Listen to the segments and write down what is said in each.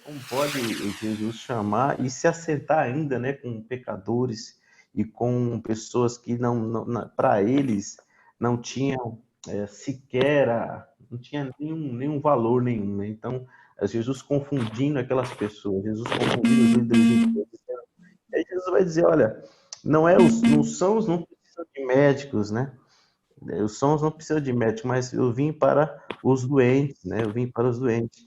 Como pode Jesus chamar e se assentar ainda, né, com pecadores e com pessoas que para eles não tinham sequer, não tinha nenhum valor nenhum, né? Então, Jesus confundindo aquelas pessoas, Jesus confundindo os líderes religiosos. Aí Jesus vai dizer, olha, não são os não precisam de médicos, né? Os sãos não precisam de médico, mas eu vim para os doentes, né? Eu vim para os doentes.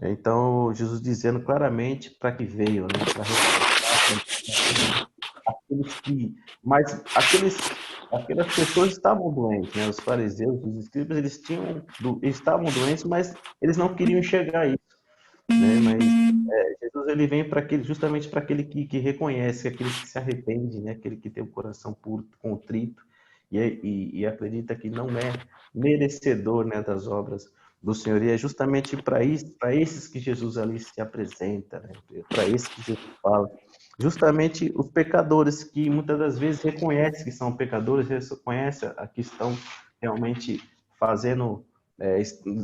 Então, Jesus dizendo claramente para que veio, né? Para ressuscitar aqueles que. Mas aquelas pessoas estavam doentes, né? Os fariseus, os escribas, eles estavam doentes, mas eles não queriam enxergar isso, né? Mas Jesus ele vem para aquele, justamente para aquele que reconhece, aquele que se arrepende, né? Aquele que tem o coração puro, contrito e acredita que não é merecedor, né, das obras do Senhor. E é justamente para isso, para esses que Jesus ali se apresenta, né? Para esses que Jesus fala. Justamente os pecadores que muitas das vezes reconhecem que são pecadores, reconhecem a que estão realmente fazendo,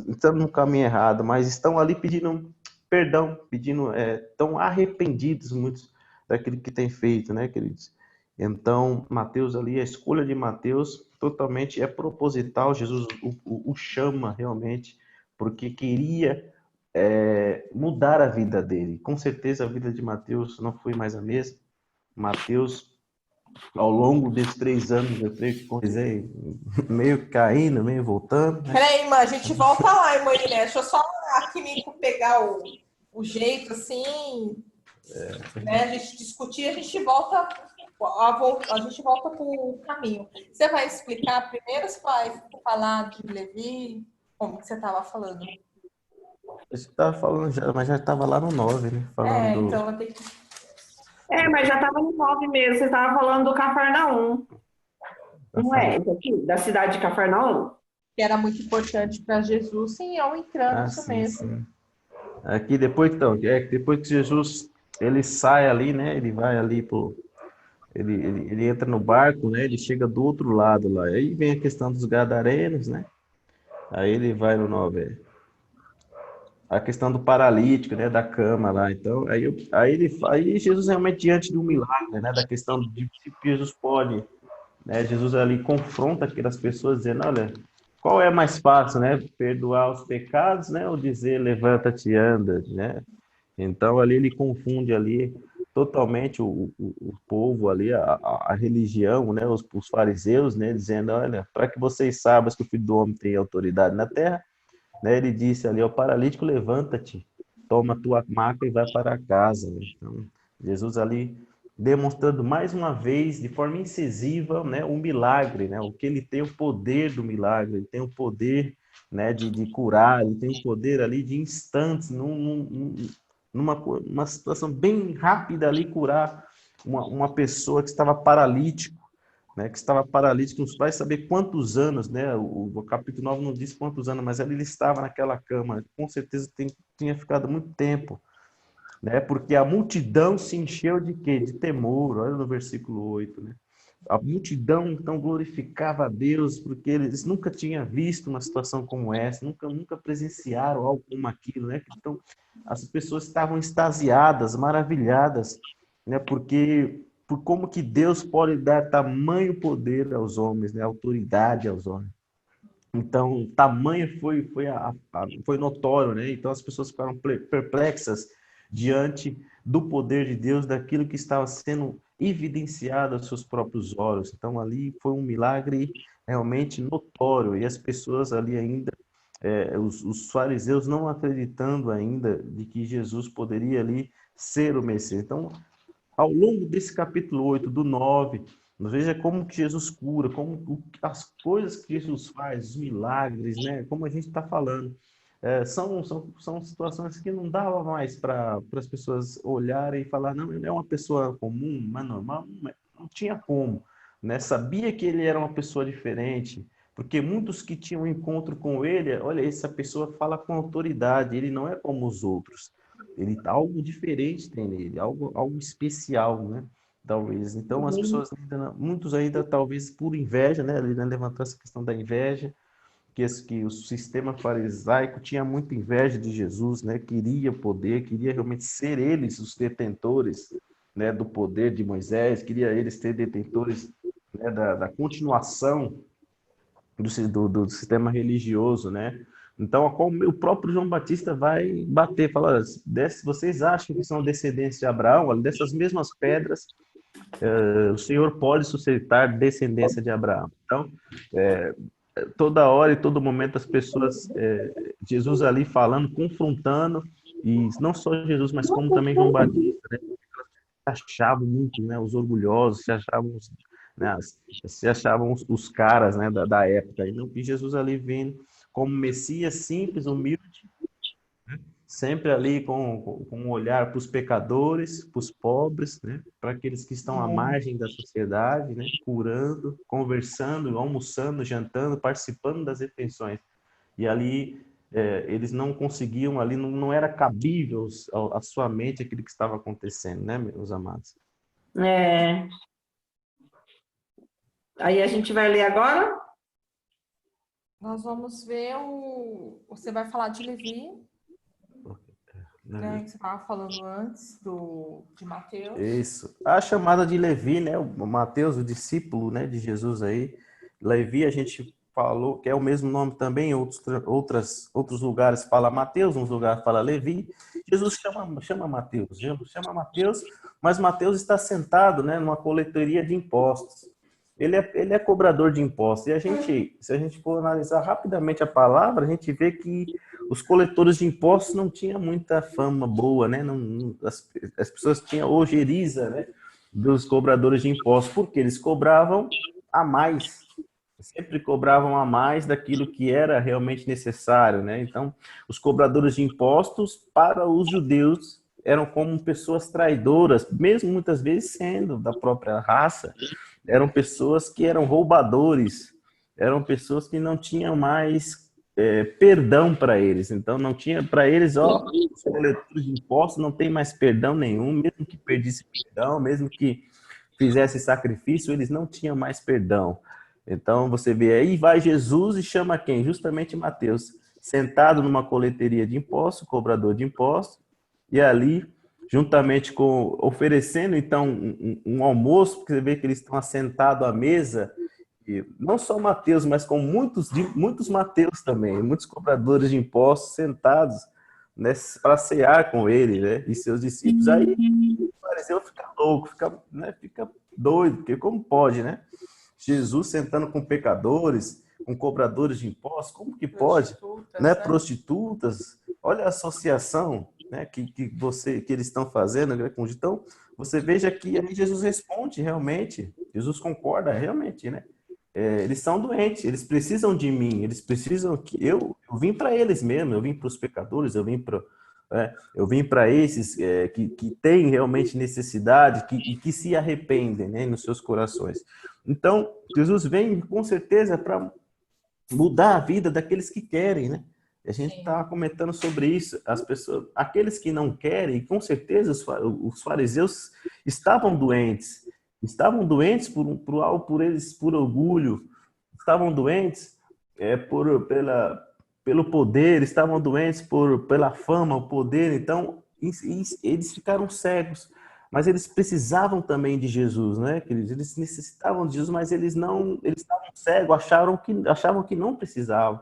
estando no caminho errado, mas estão ali pedindo perdão, pedindo, tão arrependidos muitos daquilo que tem feito, né, queridos? Então, Mateus ali, a escolha de Mateus totalmente é proposital, Jesus o chama realmente, porque queria mudar a vida dele. Com certeza a vida de Mateus não foi mais a mesma. Mateus, ao longo desses 3 anos, eu creio que comecei meio caindo, meio voltando, né? Peraí, irmã, a gente volta lá, irmã Inês. Deixa eu só aqui me pegar o jeito, assim, né? A gente discutir, a gente volta para o caminho. Você vai explicar primeiro, você vai falar de Levi, como que você estava falando? Você estava falando já, mas já estava lá no 9, né? Falando Então vai ter que. Mas já estava no 9 mesmo, você estava falando do Cafarnaum. Não é? Isso aqui, da cidade de Cafarnaum? Que era muito importante para Jesus, sim, ao entrando, isso sim, mesmo. sim. Aqui depois, então, depois que Jesus ele sai ali, né? Ele vai ali ele entra no barco, né? Ele chega do outro lado lá. Aí vem a questão dos gadarenos, né? Aí ele vai no 9. A questão do paralítico, né? Da cama lá. Então, aí Jesus realmente diante de um milagre, né? Da questão de se Jesus pode, né? Jesus ali confronta aquelas pessoas dizendo, olha, qual é mais fácil, né? Perdoar os pecados, né? Ou dizer levanta-te e anda, né? Então ali ele confunde ali totalmente o povo ali, a religião, né? Os fariseus, né? Dizendo, olha, para que vocês saibam que o Filho do Homem tem autoridade na terra, né? Ele disse ali ao paralítico, levanta-te, toma tua maca e vai para casa, né? Então, Jesus ali demonstrando mais uma vez, de forma incisiva, né, o milagre, né, o que ele tem o poder do milagre, ele tem o poder, né, de curar, ele tem o poder ali de instantes, numa situação bem rápida ali, curar uma pessoa que estava paralítico, né, que estava paralítico, não vai saber quantos anos, né, o capítulo 9 não diz quantos anos, mas ele estava naquela cama, com certeza tinha ficado muito tempo, né? Porque a multidão se encheu de quê? De temor. Olha no versículo 8, né? A multidão então glorificava a Deus porque eles nunca tinham visto uma situação como essa, nunca presenciaram algo como aquilo, né? Então as pessoas estavam extasiadas, maravilhadas, né? Porque por como que Deus pode dar tamanho poder aos homens, né? Autoridade aos homens. Então, tamanho foi notório, né? Então, as pessoas ficaram perplexas diante do poder de Deus, daquilo que estava sendo evidenciado aos seus próprios olhos. Então, ali foi um milagre realmente notório, e as pessoas ali ainda, os fariseus não acreditando ainda de que Jesus poderia ali ser o Messias. Então, ao longo desse capítulo 8 do 9, veja como que Jesus cura, como as coisas que Jesus faz, os milagres, né? Como a gente está falando. São situações que não dava mais para as pessoas olharem e falar, não, ele é uma pessoa comum, mas normal, não tinha como, né? Sabia que ele era uma pessoa diferente, porque muitos que tinham um encontro com ele, olha, essa pessoa fala com autoridade, ele não é como os outros. Ele algo diferente tem nele, algo especial, né? Talvez. Então as pessoas muitos ainda talvez por inveja, né? Ali, né? Levantou essa questão da inveja, que o sistema farisaico tinha muita inveja de Jesus, né? Queria poder, queria realmente ser eles os detentores, né, do poder de Moisés, queria eles ser detentores, né, da continuação do sistema religioso, né? Então, o próprio João Batista vai bater, falar, vocês acham que são descendentes de Abraão? Olha, dessas mesmas pedras, o Senhor pode suscitar descendência de Abraão. Então, toda hora e todo momento as pessoas, Jesus ali falando, confrontando, e não só Jesus, mas como também João Batista, né? Se achavam muito, né? Os orgulhosos, se achavam, né? Se achavam os caras, né? Da época. E Jesus ali vindo como Messias simples, humilde, sempre ali com um olhar para os pecadores, para os pobres, né? Para aqueles que estão à margem da sociedade, né? Curando, conversando, almoçando, jantando, participando das refeições. E ali eles não conseguiam, ali não era cabível à sua mente aquilo que estava acontecendo, né, meus amados? É. Aí a gente vai ler agora? Nós vamos ver Você vai falar de Levi, né? Que você estava falando antes de Mateus. Isso. A chamada de Levi, né? O Mateus, o discípulo, né, de Jesus aí. Levi, a gente falou que é o mesmo nome também, em outros lugares fala Mateus, uns lugares fala Levi. Jesus chama Mateus, mas Mateus está sentado, né, numa coletoria de impostos. Ele é cobrador de impostos. E se a gente for analisar rapidamente a palavra, a gente vê que os coletores de impostos não tinham muita fama boa, né? As pessoas tinham ojeriza, né, dos cobradores de impostos, porque eles cobravam a mais, sempre cobravam a mais daquilo que era realmente necessário, né? Então, os cobradores de impostos para os judeus eram como pessoas traidoras, mesmo muitas vezes sendo da própria raça, eram pessoas que eram roubadores, eram pessoas que não tinham mais perdão para eles. Então, não tinha para eles, os coletores de impostos não tem mais perdão nenhum, mesmo que perdisse perdão, mesmo que fizesse sacrifício, eles não tinham mais perdão. Então, você vê aí, vai Jesus e chama quem? Justamente Mateus, sentado numa coleteria de impostos, cobrador de impostos, e ali, juntamente com, oferecendo, então, um almoço, porque você vê que eles estão assentados à mesa, e não só Mateus, mas com muitos Mateus também, muitos cobradores de impostos sentados, né, para cear com ele, né, e seus discípulos. Aí o fariseu fica louco, fica doido, porque como pode, né? Jesus sentando com pecadores, com cobradores de impostos, como que pode? Né? Prostitutas, olha a associação, né, que eles estão fazendo, né? Então, você veja que aí Jesus responde realmente, Jesus concorda realmente, né? Eles são doentes, eles precisam de mim, eles precisam que eu vim para eles mesmo, eu vim para os pecadores, eu vim para esses que têm realmente necessidade e que se arrependem, né, nos seus corações. Então, Jesus vem com certeza para mudar a vida daqueles que querem, né? A gente está comentando sobre isso. As pessoas, aqueles que não querem, com certeza os fariseus estavam doentes por orgulho, estavam doentes pelo poder, estavam doentes pela fama, o poder. Então, eles ficaram cegos. Mas eles precisavam também de Jesus, né? Eles necessitavam de Jesus, mas eles estavam cegos, achavam que não precisavam.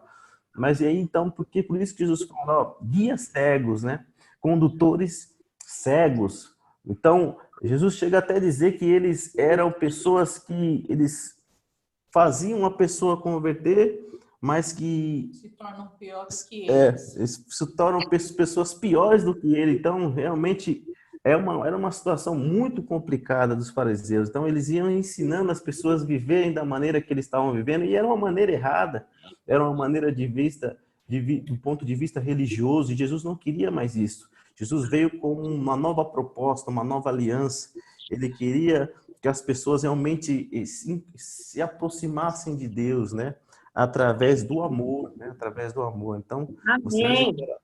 Mas e aí, então, por isso que Jesus falou, guias cegos, né? Condutores cegos. Então, Jesus chega até a dizer que eles eram pessoas que eles faziam uma pessoa converter, mas que se tornam piores que eles. Eles se tornam pessoas piores do que ele. Então, realmente, era uma situação muito complicada dos fariseus. Então, eles iam ensinando as pessoas a viverem da maneira que eles estavam vivendo, e era uma maneira errada, era uma maneira do ponto de vista religioso, e Jesus não queria mais isso. Jesus veio com uma nova proposta, uma nova aliança. Ele queria que as pessoas realmente se aproximassem de Deus, né? Através do amor, né? Através do amor. Então, você vê que era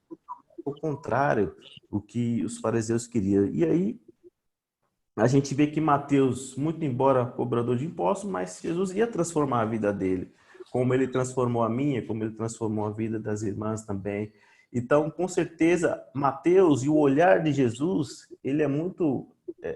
o contrário o que os fariseus queriam. E aí, a gente vê que Mateus, muito embora cobrador de impostos, mas Jesus ia transformar a vida dele. como ele transformou a minha, como ele transformou a vida das irmãs também. Então, com certeza, Mateus e o olhar de Jesus, ele é muito...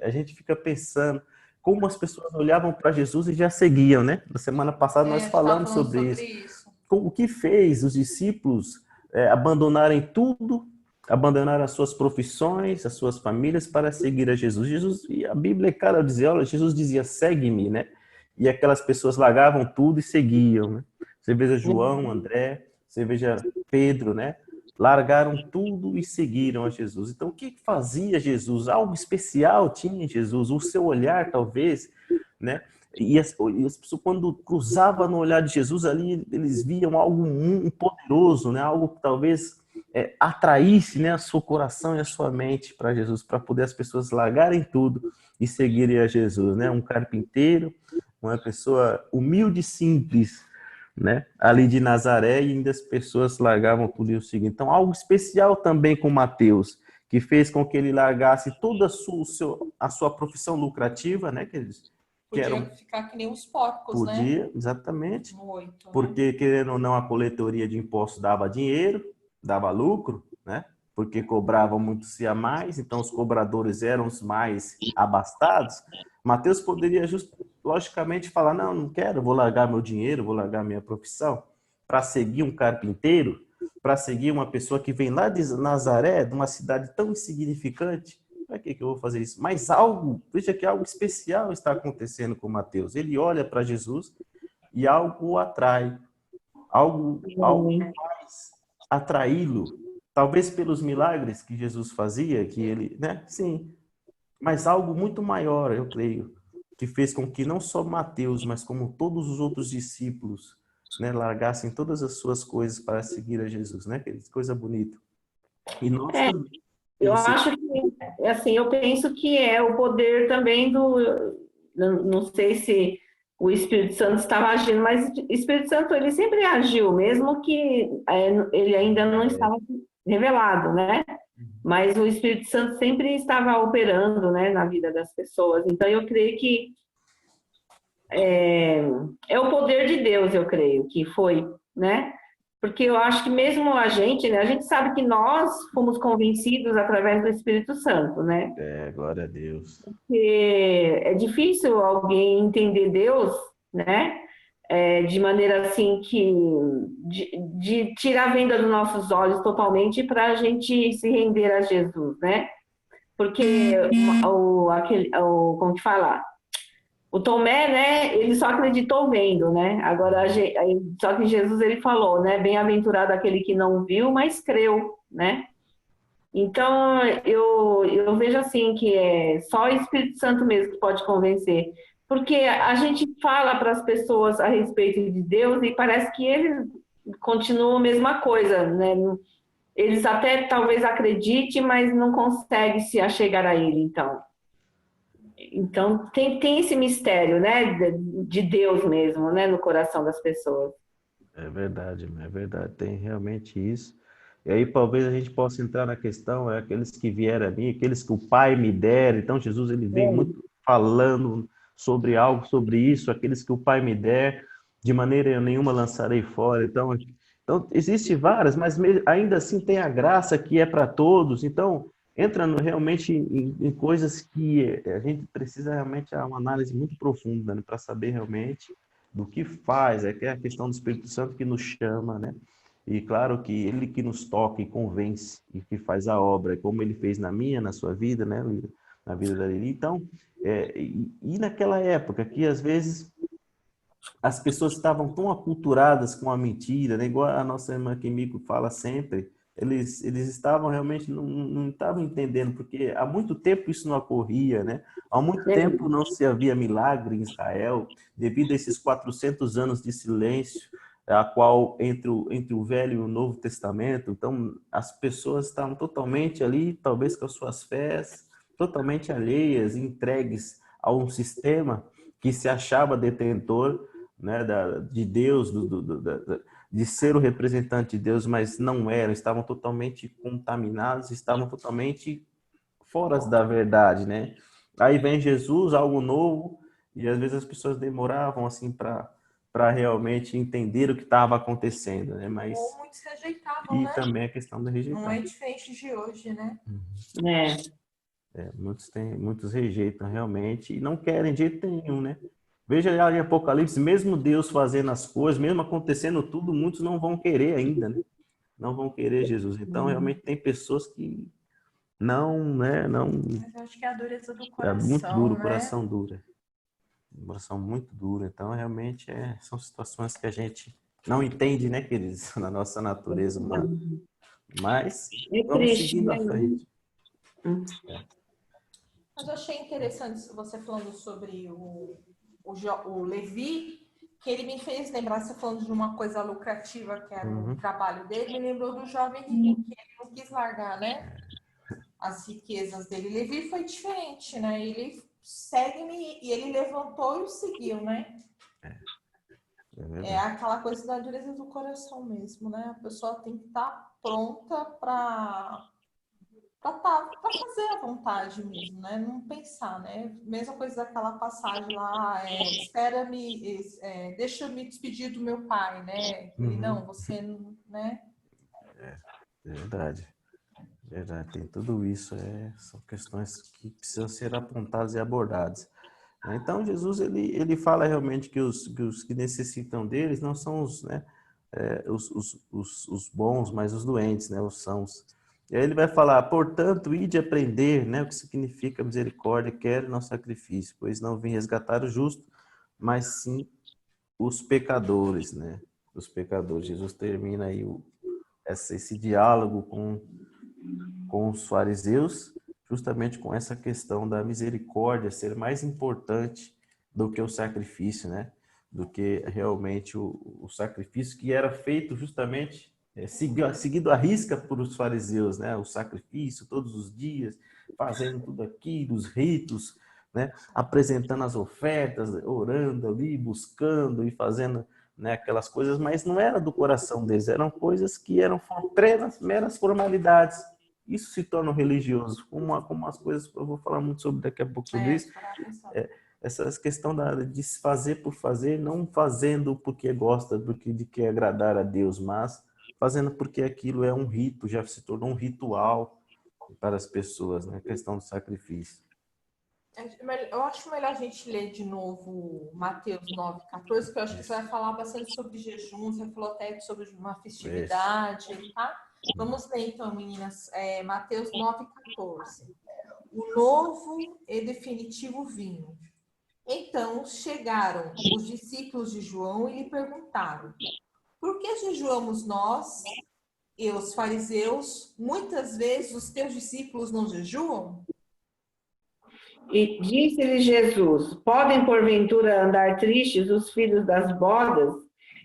A gente fica pensando como as pessoas olhavam para Jesus e já seguiam, né? Na semana passada A nós gente estava falamos falando sobre sobre isso. isso. O que fez os discípulos abandonarem tudo, abandonar as suas profissões, as suas famílias para seguir a Jesus. Jesus, e a Bíblia é clara ao dizer, olha, Jesus dizia, segue-me, né? E aquelas pessoas largavam tudo e seguiam, né? Você veja João, André, você veja Pedro, né? Largaram tudo e seguiram a Jesus. Então, o que fazia Jesus? Algo especial tinha em Jesus, o seu olhar, talvez, né? E as pessoas, quando cruzava no olhar de Jesus ali, eles viam algo muito poderoso, né? Algo que talvez atraísse, né, a seu coração e a sua mente para Jesus, para poder as pessoas largarem tudo e seguirem a Jesus, né? Um carpinteiro, uma pessoa humilde e simples, né? Ali de Nazaré, e ainda as pessoas largavam tudo e o seguiam. Então, algo especial também com Mateus, que fez com que ele largasse toda a sua profissão lucrativa, né? Que Podia eram... ficar que nem os porcos, né? Podia, exatamente. No 8, né? Porque, querendo ou não, a coletoria de impostos dava dinheiro, dava lucro, né? Porque cobravam muito se a mais, então os cobradores eram os mais abastados. Mateus poderia, logicamente, falar, não, não quero, vou largar meu dinheiro, vou largar minha profissão, para seguir um carpinteiro, para seguir uma pessoa que vem lá de Nazaré, de uma cidade tão insignificante. Para que eu vou fazer isso? Mas algo, veja que algo especial está acontecendo com Mateus. Ele olha para Jesus e algo o atrai, algo faz atraí-lo, talvez pelos milagres que Jesus fazia, que ele, né? Sim, mas algo muito maior, eu creio, que fez com que não só Mateus, mas como todos os outros discípulos, né, largassem todas as suas coisas para seguir a Jesus, né? Que coisa bonita. E nós também Eu temos acho que, assim, eu penso que é o poder também não sei se o Espírito Santo estava agindo, mas o Espírito Santo, ele sempre agiu, mesmo que ele ainda não estava revelado, né? Mas o Espírito Santo sempre estava operando, né, na vida das pessoas. Então, eu creio que é o poder de Deus, eu creio, que foi, né? Porque eu acho que mesmo a gente, né, a gente sabe que nós fomos convencidos através do Espírito Santo, né? glória a Deus. Porque é difícil alguém entender Deus, né? De maneira assim que de tirar a venda dos nossos olhos totalmente para a gente se render a Jesus, né? Porque como que fala? O Tomé, né, ele só acreditou vendo, né? Agora, só que Jesus, ele falou, né? Bem-aventurado aquele que não viu, mas creu, né? Então, eu vejo assim que é só o Espírito Santo mesmo que pode convencer. Porque a gente fala para as pessoas a respeito de Deus e parece que eles continuam a mesma coisa, né? Eles até talvez acreditem, mas não conseguem se achegar a Ele, então. Então, tem esse mistério, né, de Deus mesmo, né, no coração das pessoas. É verdade, tem realmente isso. E aí talvez a gente possa entrar na questão, aqueles que vieram a mim, aqueles que o Pai me dera. Então Jesus, ele vem muito falando sobre algo, sobre isso, aqueles que o Pai me der, de maneira nenhuma lançarei fora. Então existe várias, mas ainda assim tem a graça que é para todos. Então entra realmente em coisas que a gente precisa realmente uma análise muito profunda, né, para saber realmente do que faz, que é a questão do Espírito Santo que nos chama, né? E claro que ele que nos toca e convence e que faz a obra, como ele fez na minha, na sua vida, né? Na vida da Lili. Então, e naquela época que às vezes as pessoas estavam tão aculturadas com a mentira, né? Igual a nossa irmã Kimiko fala sempre, eles estavam realmente, não estavam entendendo, porque há muito tempo isso não ocorria, né? Há muito tempo não se havia milagre em Israel, devido a esses 400 anos de silêncio, a qual entre o Velho e o Novo Testamento. Então, as pessoas estavam totalmente ali, talvez com as suas fés, totalmente alheias, entregues a um sistema que se achava detentor, né, de Deus, de ser o representante de Deus, mas não eram, estavam totalmente contaminados, estavam totalmente fora da verdade, né? Aí vem Jesus, algo novo, e às vezes as pessoas demoravam assim para para realmente entender o que estava acontecendo, né? Mas Ou muitos rejeitavam, e né? também a questão da Não rejeição. é diferente de hoje, né? Muitos rejeitam realmente e não querem de jeito nenhum, né? Veja lá em Apocalipse, mesmo Deus fazendo as coisas, mesmo acontecendo tudo, muitos não vão querer ainda, né? Não vão querer Jesus. Então, realmente tem pessoas que não, né? Não, Mas eu acho que é a dureza do é muito duro, coração, o né? coração dura. Um coração muito duro. Então, realmente, são situações que a gente não entende, né, queridos? Na nossa natureza humana. Mas É vamos triste, seguindo né? à frente. Mas eu achei interessante você falando sobre o Levi, que ele me fez lembrar, você falando de uma coisa lucrativa que era o trabalho dele, me lembrou do jovem rico, que ele não quis largar, né? As riquezas dele. Levi foi diferente, né? Ele segue-me e ele levantou e o seguiu, né? É aquela coisa da dureza do coração mesmo, né? A pessoa tem que estar pronta para fazer a vontade mesmo, né? Não pensar, né? Mesma coisa daquela passagem lá, espera-me, deixa eu me despedir do meu pai, né? Ele, não, você não, né? Verdade. Verdade. Tem tudo isso. São questões que precisam ser apontadas e abordadas. Então, Jesus, ele fala realmente que os que necessitam deles não são os, né, os bons, mas os doentes, né, os sãos. E aí ele vai falar, portanto, ide aprender, né, o que significa misericórdia, quero não sacrifício, pois não vim resgatar o justo, mas sim os pecadores, né, os pecadores. Jesus termina aí esse diálogo com os fariseus, justamente com essa questão da misericórdia ser mais importante do que o sacrifício, né? Do que realmente o sacrifício que era feito justamente, seguido à risca por os fariseus, né? O sacrifício todos os dias, fazendo tudo aquilo, os ritos, né? Apresentando as ofertas, orando ali, buscando e fazendo, né, aquelas coisas, mas não era do coração deles, eram coisas que eram meras formalidades. Isso se torna religioso, como as coisas, eu vou falar muito daqui a pouco sobre isso, essa questão de se fazer por fazer, não fazendo porque gosta, porque de quer agradar a Deus, mas fazendo porque aquilo é um rito, já se tornou um ritual para as pessoas, né? A questão do sacrifício. Eu acho melhor a gente ler de novo Mateus 9,14, que eu acho que você vai falar bastante sobre jejum, você falou até sobre uma festividade, tá? Vamos ler então, meninas, Mateus 9,14. O novo e definitivo vinho. Então chegaram os discípulos de João e lhe perguntaram: por que jejuamos nós e os fariseus? Muitas vezes os teus discípulos não jejuam? E disse-lhe Jesus: podem porventura andar tristes os filhos das bodas,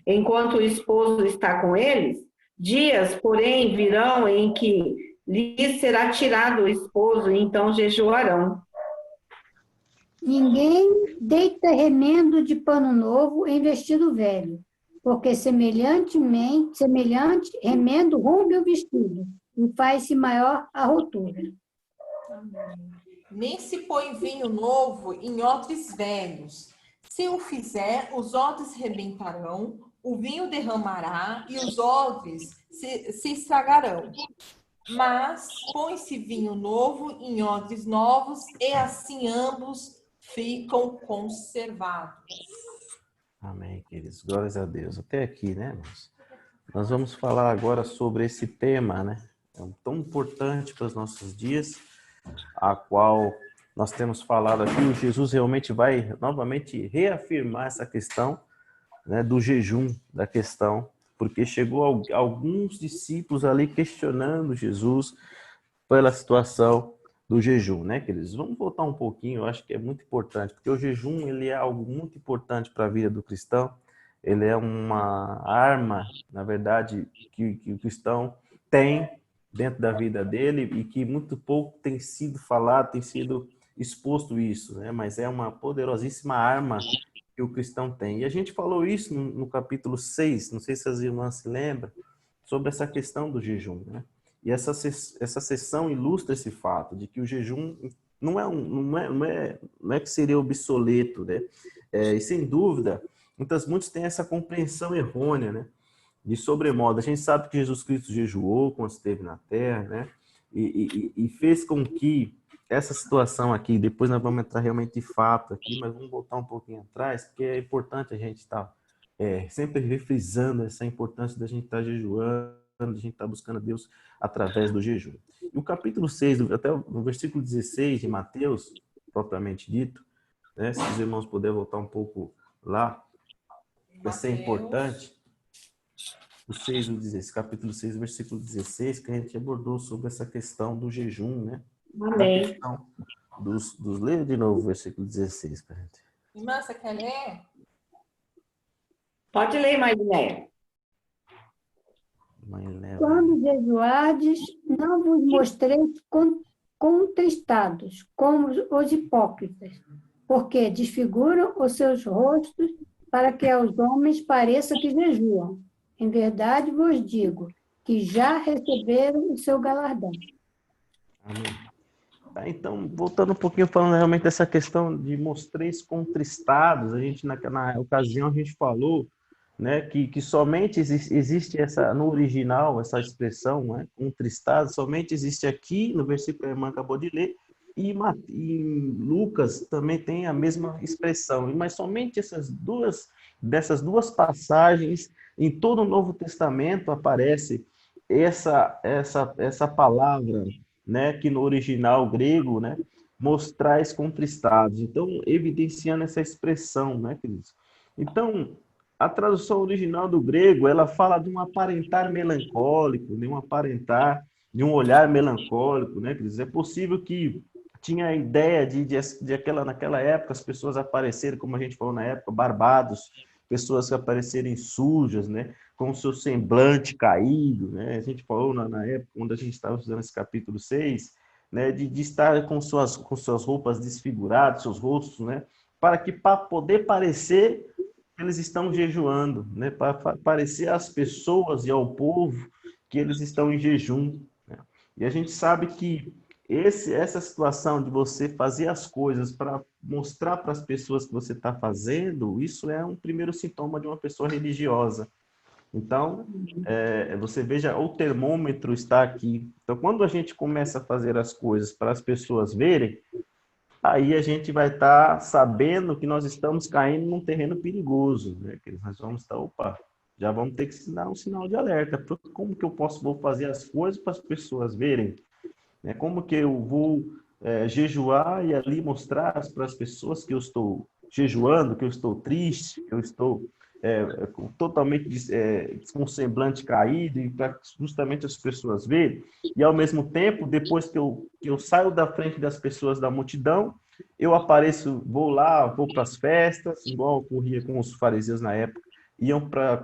enquanto o esposo está com eles? Dias, porém, virão em que lhes será tirado o esposo, e então jejuarão. Ninguém deita remendo de pano novo em vestido velho, porque semelhante remendo rompe o vestido e faz-se maior a rotura. Amém. Nem se põe vinho novo em odres velhos. Se o fizer, os odres rebentarão, o vinho derramará e os odres se estragarão. Mas põe-se vinho novo em odres novos e assim ambos ficam conservados. Amém, queridos. Glórias a Deus. Até aqui, né, irmãos? Nós vamos falar agora sobre esse tema, né? Tão importante para os nossos dias, a qual nós temos falado aqui. O Jesus realmente vai novamente reafirmar essa questão, né, do jejum, da questão, porque chegou alguns discípulos ali questionando Jesus pela situação do jejum, né, queridos? Vamos voltar um pouquinho, eu acho que é muito importante, porque o jejum, ele é algo muito importante para a vida do cristão, ele é uma arma, na verdade, que o cristão tem dentro da vida dele e que muito pouco tem sido falado, tem sido exposto isso, né? Mas é uma poderosíssima arma que o cristão tem. E a gente falou isso no capítulo 6, não sei se as irmãs se lembram, sobre essa questão do jejum, né? E essa sessão ilustra esse fato de que o jejum não é que seria obsoleto, né? E sem dúvida, muitos têm essa compreensão errônea, né? De sobremodo. A gente sabe que Jesus Cristo jejuou quando esteve na Terra, né? E fez com que essa situação aqui, depois nós vamos entrar realmente de fato aqui, mas vamos voltar um pouquinho atrás, porque é importante a gente estar sempre refrisando essa importância da gente estar jejuando, a gente estar buscando a Deus através do jejum. E o capítulo 6, até o versículo 16 de Mateus, propriamente dito, né? Se os irmãos puderem voltar um pouco lá, vai ser importante. O 6, capítulo 6, versículo 16, que a gente abordou sobre essa questão do jejum, né? Amém. A questão leia de novo o versículo 16 para a gente. Irmã, você quer ler? Pode ler, Marinéia. Quando jejuardes, não vos mostreis contristados, como os hipócritas, porque desfiguram os seus rostos para que aos homens pareça que jejuam. Em verdade vos digo que já receberam o seu galardão. Amém. Então, voltando um pouquinho, falando realmente dessa questão de mostreis contristados, a gente, na ocasião, a gente falou, né, que somente existe essa, no original, essa expressão, né, contristado, somente existe aqui, no versículo que a irmã acabou de ler, e em Lucas também tem a mesma expressão, mas somente dessas duas passagens, em todo o Novo Testamento aparece essa palavra, né, que no original grego, né, mostrais contristados. Então, evidenciando essa expressão, né, queridos? Então, a tradução original do grego, ela fala de um aparentar melancólico, de um olhar melancólico, né, queridos? É possível que tinha a ideia naquela época, as pessoas aparecerem, como a gente falou na época, barbados, pessoas que aparecerem sujas, né, com o seu semblante caído, né? A gente falou na época, quando a gente estava estudando esse capítulo 6, né, de estar com suas roupas desfiguradas, seus rostos, né, para poder parecer que eles estão jejuando, né, para parecer às pessoas e ao povo que eles estão em jejum, né? E a gente sabe que essa situação de você fazer as coisas para mostrar para as pessoas que você está fazendo, isso é um primeiro sintoma de uma pessoa religiosa. Então, você veja, o termômetro está aqui. Então, quando a gente começa a fazer as coisas para as pessoas verem, aí a gente vai estar sabendo que nós estamos caindo num terreno perigoso, né? Que nós vamos estar, já vamos ter que dar um sinal de alerta. Como que eu vou fazer as coisas para as pessoas verem? Né? Como que eu vou jejuar e ali mostrar para as pessoas que eu estou jejuando, que eu estou triste, que eu estou totalmente com o semblante caído, e para justamente as pessoas verem. E ao mesmo tempo, depois que eu saio da frente das pessoas da multidão, eu apareço, vou para as festas, igual ocorria com os fariseus na época.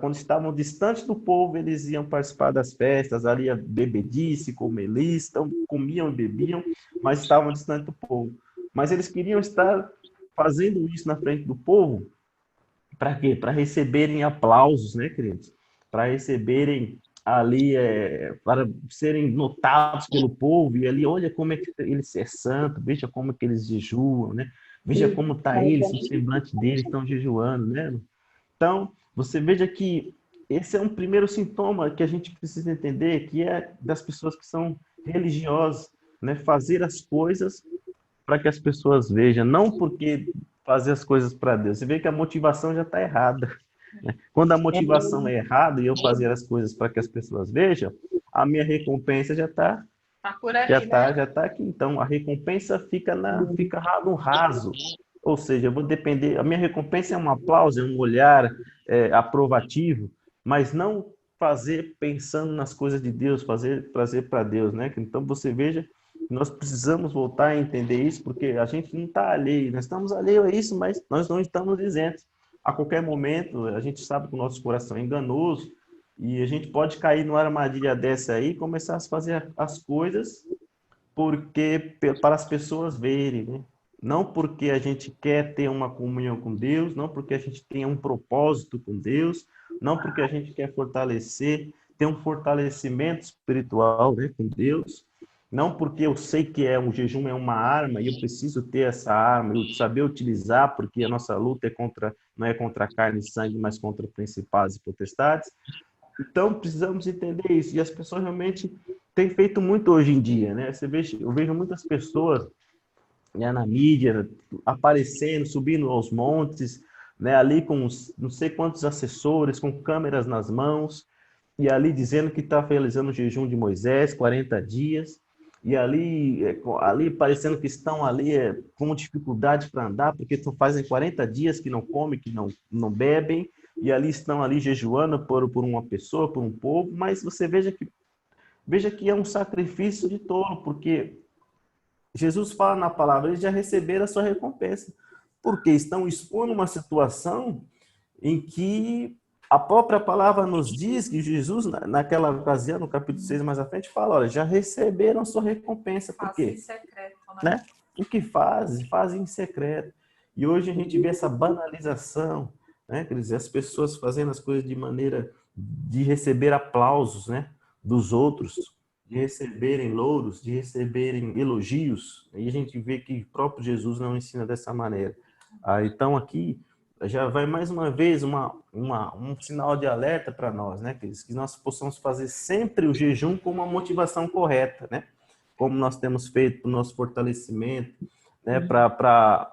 Quando estavam distantes do povo, eles iam participar das festas, ali a bebedice, comelice, então comiam e bebiam, mas estavam distantes do povo. Mas eles queriam estar fazendo isso na frente do povo, para quê? Para receberem aplausos, né, queridos? Para receberem ali, para serem notados pelo povo, e ali, olha como é que eles é santo, veja como é que eles jejuam, né? Veja como está eles, o semblante deles estão jejuando, né? Então, você veja que esse é um primeiro sintoma que a gente precisa entender, que é das pessoas que são religiosas, né? Fazer as coisas para que as pessoas vejam, não porque fazer as coisas para Deus. Você vê que a motivação já está errada, né? Quando a motivação é errada e eu fazer as coisas para que as pessoas vejam, a minha recompensa já está por ali, né? já tá aqui. Então a recompensa fica no raso. Ou seja, eu vou depender. A minha recompensa é um aplauso, é um olhar aprovativo, mas não fazer pensando nas coisas de Deus, fazer para Deus, né? Então você veja, nós precisamos voltar a entender isso, porque a gente não está alheio, nós estamos alheios a isso, mas nós não estamos isentos. A qualquer momento, a gente sabe que o nosso coração é enganoso e a gente pode cair numa armadilha dessa aí e começar a fazer as coisas para as pessoas verem, né? Não porque a gente quer ter uma comunhão com Deus, não porque a gente tenha um propósito com Deus, não porque a gente quer ter um fortalecimento espiritual, né, com Deus, não porque eu sei que o jejum é uma arma e eu preciso ter essa arma, eu saber utilizar, porque a nossa luta não é contra carne e sangue, mas contra principados e potestades. Então, precisamos entender isso. E as pessoas realmente têm feito muito hoje em dia, né? Eu vejo muitas pessoas, né, na mídia, aparecendo, subindo aos montes, né, ali com não sei quantos assessores, com câmeras nas mãos, e ali dizendo que está realizando o jejum de Moisés, 40 dias, e ali parecendo que estão ali com dificuldade para andar, porque fazem 40 dias que não comem, que não bebem, e ali estão ali jejuando por uma pessoa, por um povo, mas você veja que é um sacrifício de tolo, porque Jesus fala na palavra, eles já receberam a sua recompensa, porque estão expondo uma situação em que a própria palavra nos diz que Jesus, naquela ocasião, no capítulo 6 mais à frente, fala, olha, já receberam a sua recompensa. Por quê? Fazem em secreto, né? O que fazem em secreto. E hoje a gente vê essa banalização, né? Quer dizer, as pessoas fazendo as coisas de maneira de receber aplausos, né? Dos outros, de receberem louros, de receberem elogios. E a gente vê que o próprio Jesus não ensina dessa maneira. Então aqui já vai mais uma vez um sinal de alerta para nós, né? Que nós possamos fazer sempre o jejum com uma motivação correta, né? Como nós temos feito para o nosso fortalecimento, né? Para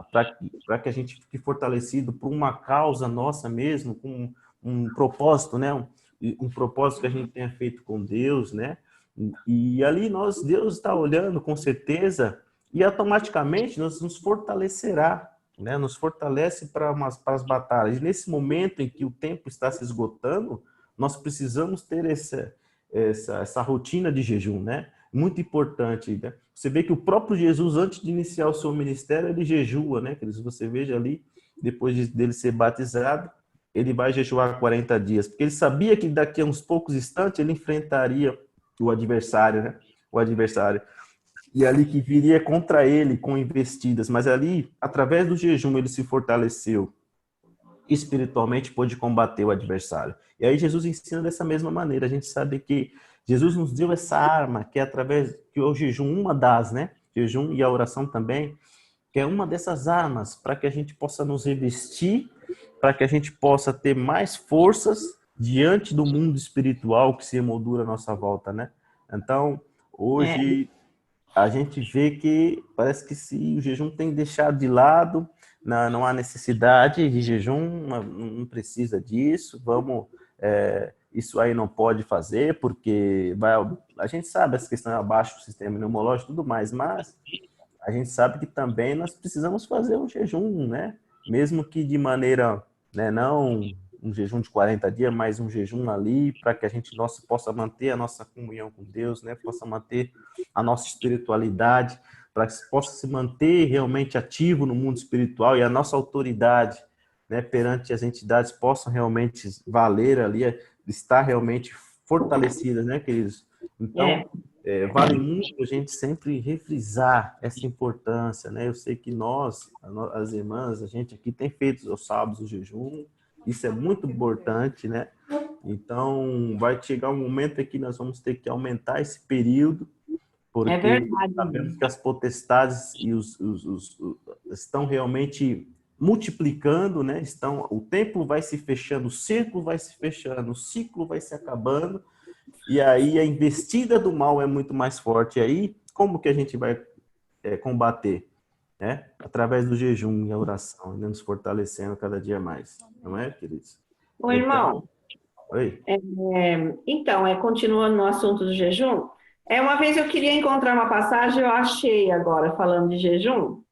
que a gente fique fortalecido por uma causa nossa mesmo, com um propósito, né? Um propósito que a gente tenha feito com Deus, né? E ali Deus está olhando com certeza e automaticamente nos fortalecerá, né? Nos fortalece para as batalhas. E nesse momento em que o tempo está se esgotando, nós precisamos ter essa rotina de jejum, né? Muito importante, né? Você vê que o próprio Jesus, antes de iniciar o seu ministério, ele jejua, né? Você veja ali, depois dele ser batizado, ele vai jejuar 40 dias, porque ele sabia que daqui a uns poucos instantes ele enfrentaria o adversário, né? O adversário. E ali que viria contra ele com investidas, mas ali, através do jejum, ele se fortaleceu espiritualmente, pôde combater o adversário. E aí Jesus ensina dessa mesma maneira. A gente sabe que Jesus nos deu essa arma, que é através que o jejum, uma das, né? Jejum e a oração também, que é uma dessas armas para que a gente possa nos revestir, para que a gente possa ter mais forças diante do mundo espiritual que se emoldura à nossa volta, né? Então, hoje a gente vê que parece que se o jejum tem deixado de lado, não há necessidade de jejum, não precisa disso, isso aí não pode fazer, porque a gente sabe essa questão abaixo do sistema imunológico e tudo mais, mas a gente sabe que também nós precisamos fazer um jejum, né? Mesmo que de maneira, né, não um jejum de 40 dias, mas um jejum ali para que a gente possa manter a nossa comunhão com Deus, né? Possa manter a nossa espiritualidade, para que possa se manter realmente ativo no mundo espiritual e a nossa autoridade, né, perante as entidades possam realmente valer ali, estar realmente fortalecidas, né, queridos? Então, vale muito a gente sempre refrisar essa importância, né? Eu sei que nós, as irmãs, a gente aqui tem feito os sábados o jejum, isso é muito importante, né? Então, vai chegar um momento em que nós vamos ter que aumentar esse período, porque sabemos que as potestades e estão realmente multiplicando, né? O templo vai se fechando, o círculo vai se fechando, o ciclo vai se acabando, e aí a investida do mal é muito mais forte. E aí, como que a gente vai combater? Né? Através do jejum e a oração, né? Nos fortalecendo cada dia mais. Não é, queridos? Ô, irmão. Oi. Então, continuando no assunto do jejum, uma vez eu queria encontrar uma passagem, eu achei agora, falando de jejum.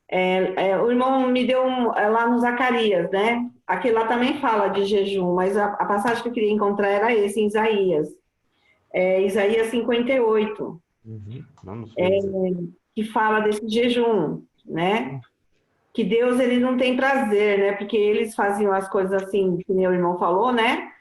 O irmão me deu lá no Zacarias, né? Aquele lá também fala de jejum, mas a passagem que eu queria encontrar era esse, em Isaías. Isaías 58. Vamos ver. Que fala desse jejum, né? Que Deus, ele não tem prazer, né? Porque eles faziam as coisas assim, que meu irmão falou, né?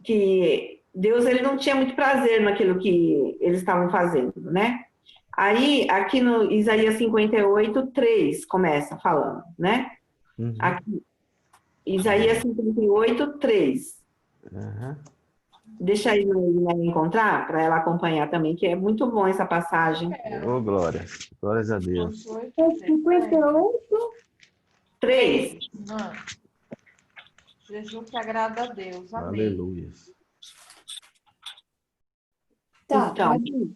Que Deus, ele não tinha muito prazer naquilo que eles estavam fazendo, né? Aí, aqui no Isaías 58, 3, começa falando, né? Aqui, Isaías 58, 3. Deixa aí ela encontrar, para ela acompanhar também, que é muito bom essa passagem. Ô, glória. Glórias a Deus. 58, 3. Jejum que agrada a Deus. Amém. Aleluia. tá, Então, pode ir.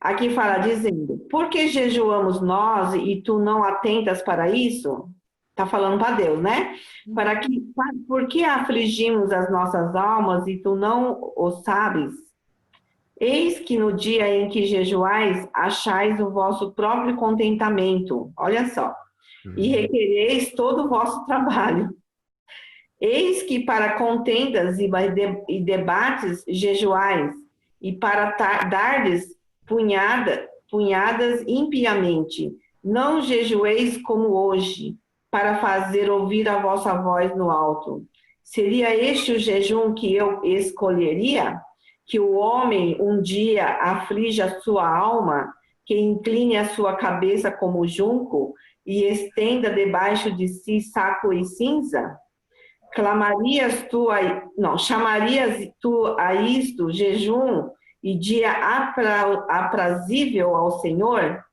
aqui fala dizendo, por que jejuamos nós e tu não atentas para isso? Está falando para Deus, né? Por que afligimos as nossas almas e tu não o sabes? Eis que no dia em que jejuais, achais o vosso próprio contentamento. Olha só. E requereis todo o vosso trabalho. Eis que para contendas e debates jejuais, e para dardes punhadas impiamente. Não jejueis como hoje, para fazer ouvir a vossa voz no alto. Seria este o jejum que eu escolheria? Que o homem um dia aflige a sua alma, que incline a sua cabeça como junco, e estenda debaixo de si saco e cinza? Chamarias tu a isto jejum e dia aprazível ao Senhor?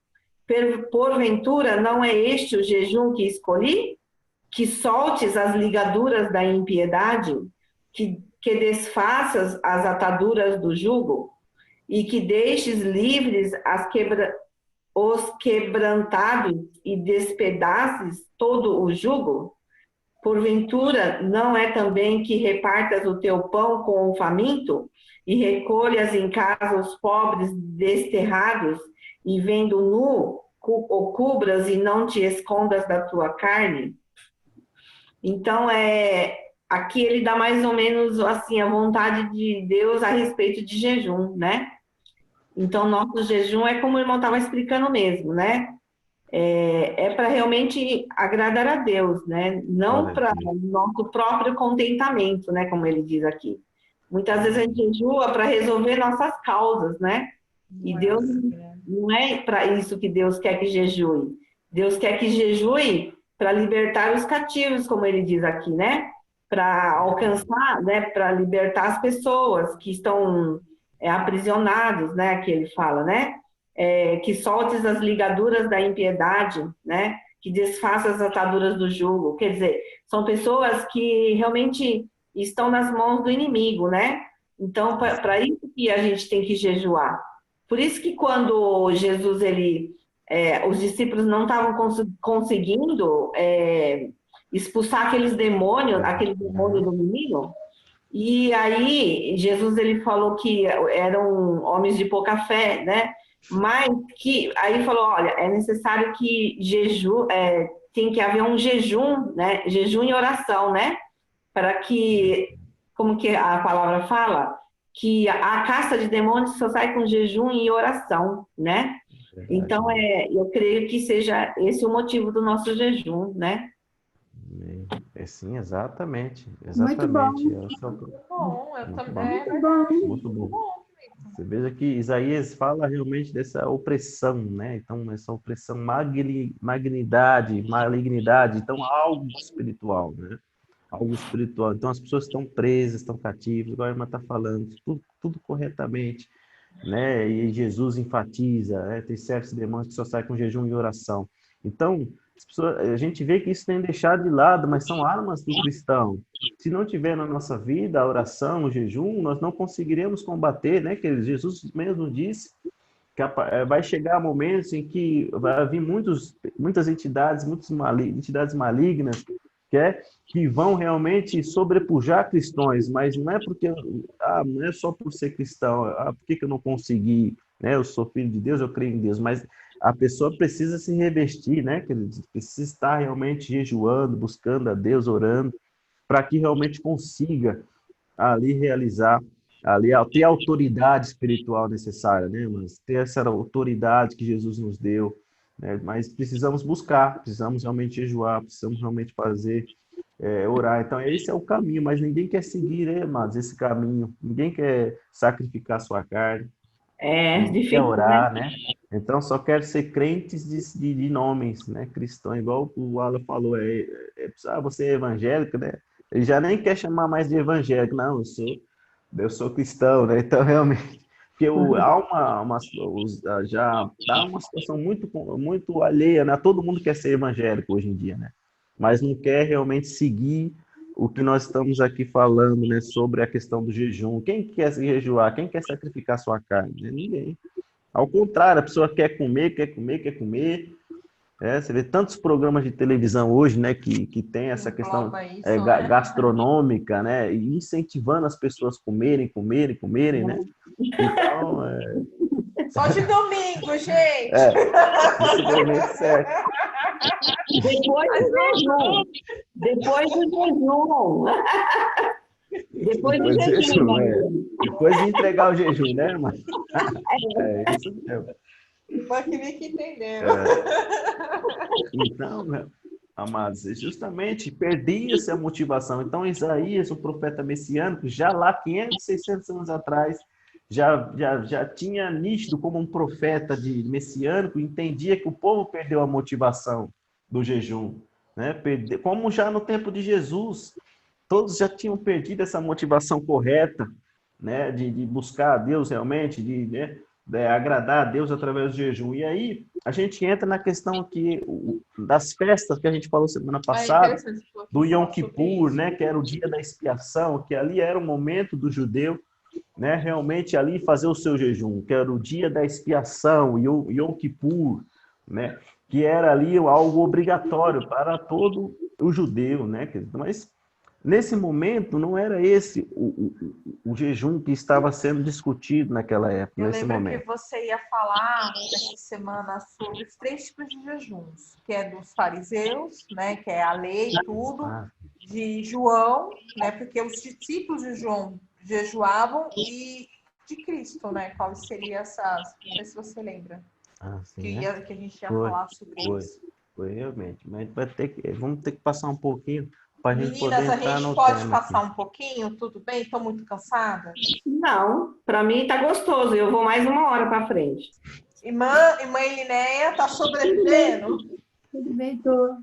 Porventura não é este o jejum que escolhi? Que soltes as ligaduras da impiedade, que desfaças as ataduras do jugo, e que deixes livres os quebrantados e despedaces todo o jugo? Porventura, não é também que repartas o teu pão com o faminto e recolhas em casa os pobres desterrados e vendo nu, o cubras e não te escondas da tua carne? Então, aqui ele dá mais ou menos assim a vontade de Deus a respeito de jejum, né? Então, nosso jejum é como o irmão estava explicando mesmo, né? Para realmente agradar a Deus, né? Não para o nosso próprio contentamento, né? Como ele diz aqui. Muitas vezes a gente jejua para resolver nossas causas, né? E Deus não é para isso que Deus quer que jejue. Deus quer que jejue para libertar os cativos, como ele diz aqui, né? Para alcançar, né? Para libertar as pessoas que estão aprisionados, né? Que ele fala, né? Que soltes as ligaduras da impiedade, né? Que desfaça as ataduras do jugo. Quer dizer, são pessoas que realmente estão nas mãos do inimigo, né? Então, para isso que a gente tem que jejuar. Por isso que quando Jesus, os discípulos não estavam conseguindo expulsar aquele demônio do menino, e aí Jesus ele falou que eram homens de pouca fé, né? Mas que aí falou, olha, é necessário que tem que haver um jejum, né? Jejum e oração, né? Para que, como que a palavra fala, que a casta de demônios só sai com jejum e oração, né? Então eu creio que seja esse o motivo do nosso jejum, né? Sim, exatamente. Muito bom. Muito bom, eu também. Muito bom. Muito bom. Você veja que Isaías fala realmente dessa opressão, né? Então, essa opressão, malignidade, então algo espiritual, né? Algo espiritual. Então, as pessoas estão presas, estão cativas, igual a irmã está falando, tudo corretamente, né? E Jesus enfatiza, né? Tem certos demônios que só saem com jejum e oração. Então, a gente vê que isso tem deixado de lado, mas são armas do cristão. Se não tiver na nossa vida a oração, o jejum, nós não conseguiremos combater, né? Que Jesus mesmo disse que vai chegar momentos em que vai vir muitas entidades, entidades malignas, que vão realmente sobrepujar cristãos, mas não é porque não é só por ser cristão, por que eu não consegui, né? Eu sou filho de Deus, eu creio em Deus, mas a pessoa precisa se revestir, né? Precisa estar realmente jejuando, buscando a Deus, orando, para que realmente consiga ali realizar, ter a autoridade espiritual necessária, né? Mas ter essa autoridade que Jesus nos deu, né? Mas precisamos buscar, precisamos realmente jejuar, precisamos realmente fazer, orar. Então, esse é o caminho, mas ninguém quer seguir, né, amados, esse caminho. Ninguém quer sacrificar sua carne. Ninguém quer Difícil, orar, né? Então, só quero ser crentes de nomes, né? Cristão, igual o Alan falou, você é evangélico, né? Ele já nem quer chamar mais de evangélico, não, eu sou Eu sou cristão, né? Então, realmente, porque há já dá uma situação muito alheia, né? Todo mundo quer ser evangélico hoje em dia, né? Mas não quer realmente seguir o que nós estamos aqui falando, né? Sobre a questão do jejum. Quem quer se jejuar? Quem quer sacrificar sua carne? Né? Ninguém. Ao contrário, a pessoa quer comer, quer comer, quer comer. Você vê tantos programas de televisão hoje, né, que tem essa questão isso, né? gastronômica, né, e incentivando as pessoas a comerem, né? Então, Só de domingo, gente. possivelmente certo. Depois do jejum. Depois do jejum. Depois do jejum. Depois de entregar o jejum, né, irmã? É isso mesmo. Foi que me que entendeu. Então, né, amados, justamente perdia-se a motivação. Então, Isaías, o profeta messiânico, já lá 500, 600 anos atrás, já tinha nítido como um profeta de messiânico, entendia que o povo perdeu a motivação do jejum, né? Como já no tempo de Jesus, todos já tinham perdido essa motivação correta, né? De buscar a Deus realmente, agradar a Deus através do jejum. E aí a gente entra na questão aqui das festas que a gente falou semana passada, do Yom Kippur, né? Que era o dia da expiação, que ali era o momento do judeu, né, realmente ali fazer o seu jejum, que era o dia da expiação, Yom Kippur, né, que era ali algo obrigatório para todo o judeu, né, mas nesse momento não era esse o jejum que estava sendo discutido naquela época, nesse momento. Eu lembro que você ia falar essa semana sobre os 3 tipos de jejuns, que é dos fariseus, né, que é a lei e tudo, de João, né, porque os discípulos de João jejuavam, e de Cristo, né? Quais seriam essas? Não sei se você lembra. Sim, que a gente ia falar sobre isso. Foi realmente. Mas vamos ter que passar um pouquinho para a gente poder Meninas, entrar a gente no pode tema passar aqui. um pouquinho? Tudo bem? Estou muito cansada? Não, para mim tá gostoso. Eu vou mais 1 hora para frente. Irmã Linéia, tá sobrevivendo? Tudo bem, tô.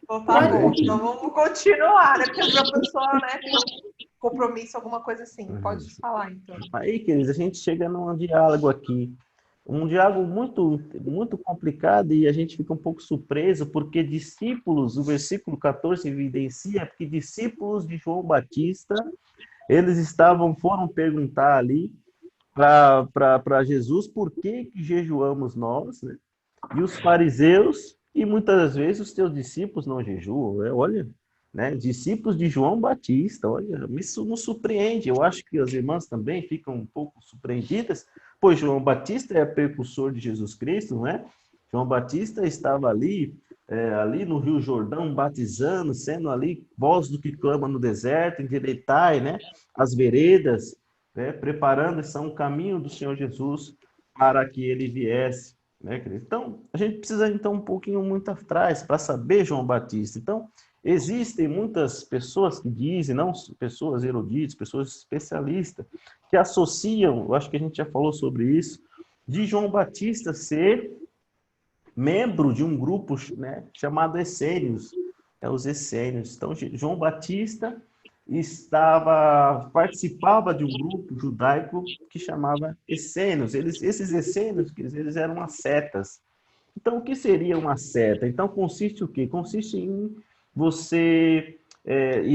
Então tá bom. Então vamos continuar, né? Porque a pessoa, né, tem um compromisso, alguma coisa assim. Pode falar, então. Aí, queridos, a gente chega num diálogo aqui. Um diálogo muito, muito complicado, e a gente fica um pouco surpreso, porque discípulos, o versículo 14 evidencia que discípulos de João Batista, eles foram perguntar ali para Jesus por que jejuamos nós, né? E os fariseus, e muitas vezes os teus discípulos não jejuam, né? Olha, né? Discípulos de João Batista, olha, isso nos surpreende. Eu acho que as irmãs também ficam um pouco surpreendidas, pois João Batista é precursor de Jesus Cristo, não é? João Batista estava ali no Rio Jordão, batizando, sendo ali voz do que clama no deserto, endireitai, né, as veredas, né, preparando um caminho do Senhor Jesus para que ele viesse, né, querido? Então, a gente precisa, então, um pouquinho muito atrás para saber João Batista. Então, existem muitas pessoas que dizem, não pessoas eruditas, pessoas especialistas, que associam, eu acho que a gente já falou sobre isso, de João Batista ser membro de um grupo, né, chamado Essênios, os Essênios. Então, João Batista participava de um grupo judaico que chamava Essênios. Esses Essênios, eles eram umas setas. Então, o que seria uma seta? Então, consiste o quê? Consiste em você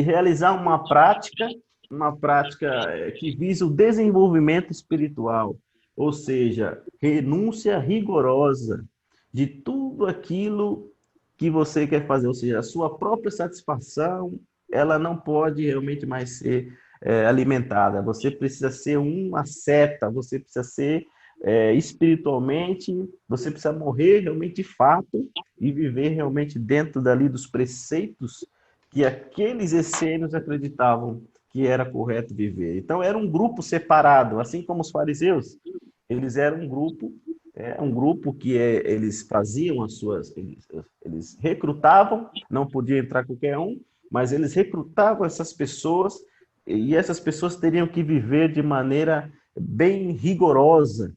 realizar uma prática que visa o desenvolvimento espiritual, ou seja, renúncia rigorosa de tudo aquilo que você quer fazer, ou seja, a sua própria satisfação, ela não pode realmente mais ser alimentada. Você precisa ser uma seta, você precisa ser espiritualmente, você precisa morrer realmente de fato e viver realmente dentro dali dos preceitos que aqueles essênios acreditavam que era correto viver. Então, era um grupo separado, assim como os fariseus. Eles eram um grupo que eles faziam eles recrutavam, não podia entrar qualquer um, mas eles recrutavam essas pessoas, e essas pessoas teriam que viver de maneira bem rigorosa,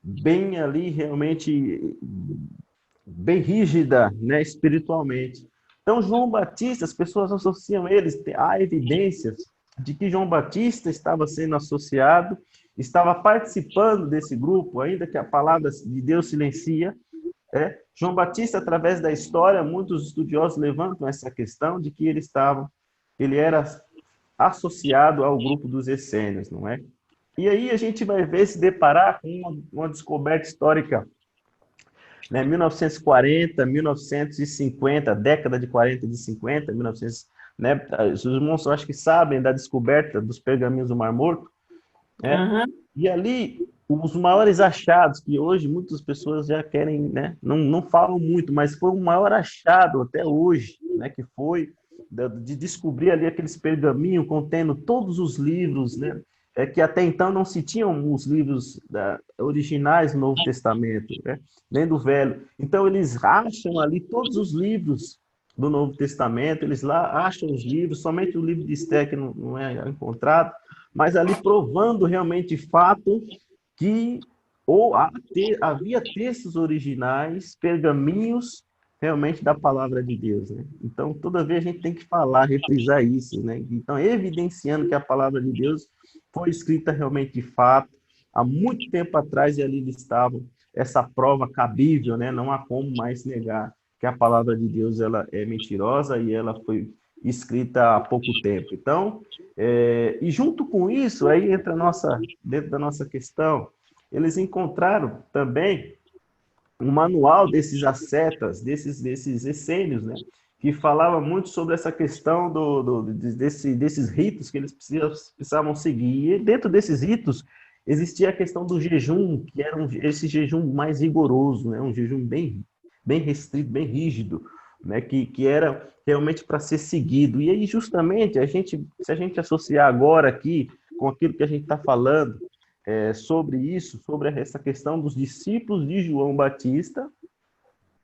bem ali realmente bem rígida, né, espiritualmente. Então, João Batista, as pessoas associam eles, há evidências de que João Batista estava sendo associado, estava participando desse grupo, ainda que a palavra de Deus silencia. João Batista, através da história, muitos estudiosos levantam essa questão de que ele era associado ao grupo dos essênios, não é? E aí a gente vai ver, se deparar com uma descoberta histórica, né? 1940, 1950, década de 40 e de 50, 1900, né? Os irmãos, eu acho que sabem da descoberta dos pergaminhos do Mar Morto, né? Aham. E ali, os maiores achados, que hoje muitas pessoas já querem, né? Não falam muito, mas foi o maior achado até hoje, né? Que foi de descobrir ali aqueles pergaminhos contendo todos os livros, né? Que até então não se tinham os livros originais do Novo Testamento, né? Nem do Velho. Então, eles acham ali todos os livros do Novo Testamento, eles lá acham os livros, somente o livro de Esté que não é encontrado, mas ali provando realmente fato que havia textos originais, pergaminhos realmente da palavra de Deus, né? Então, toda vez a gente tem que falar, reprisar isso, né? Então, evidenciando que a palavra de Deus foi escrita realmente de fato, há muito tempo atrás, e ali eles estavam, essa prova cabível, né? Não há como mais negar que a palavra de Deus ela é mentirosa e ela foi escrita há pouco tempo. Então, e junto com isso, aí entra dentro da nossa questão, eles encontraram também um manual desses ascetas, desses essênios, né? Que falava muito sobre essa questão desses ritos que eles precisavam seguir. E dentro desses ritos, existia a questão do jejum, que era esse jejum mais rigoroso, né? Um jejum bem restrito, bem rígido, né? Que era realmente para ser seguido. E aí, justamente, se a gente associar agora aqui com aquilo que a gente está falando, sobre isso, sobre essa questão dos discípulos de João Batista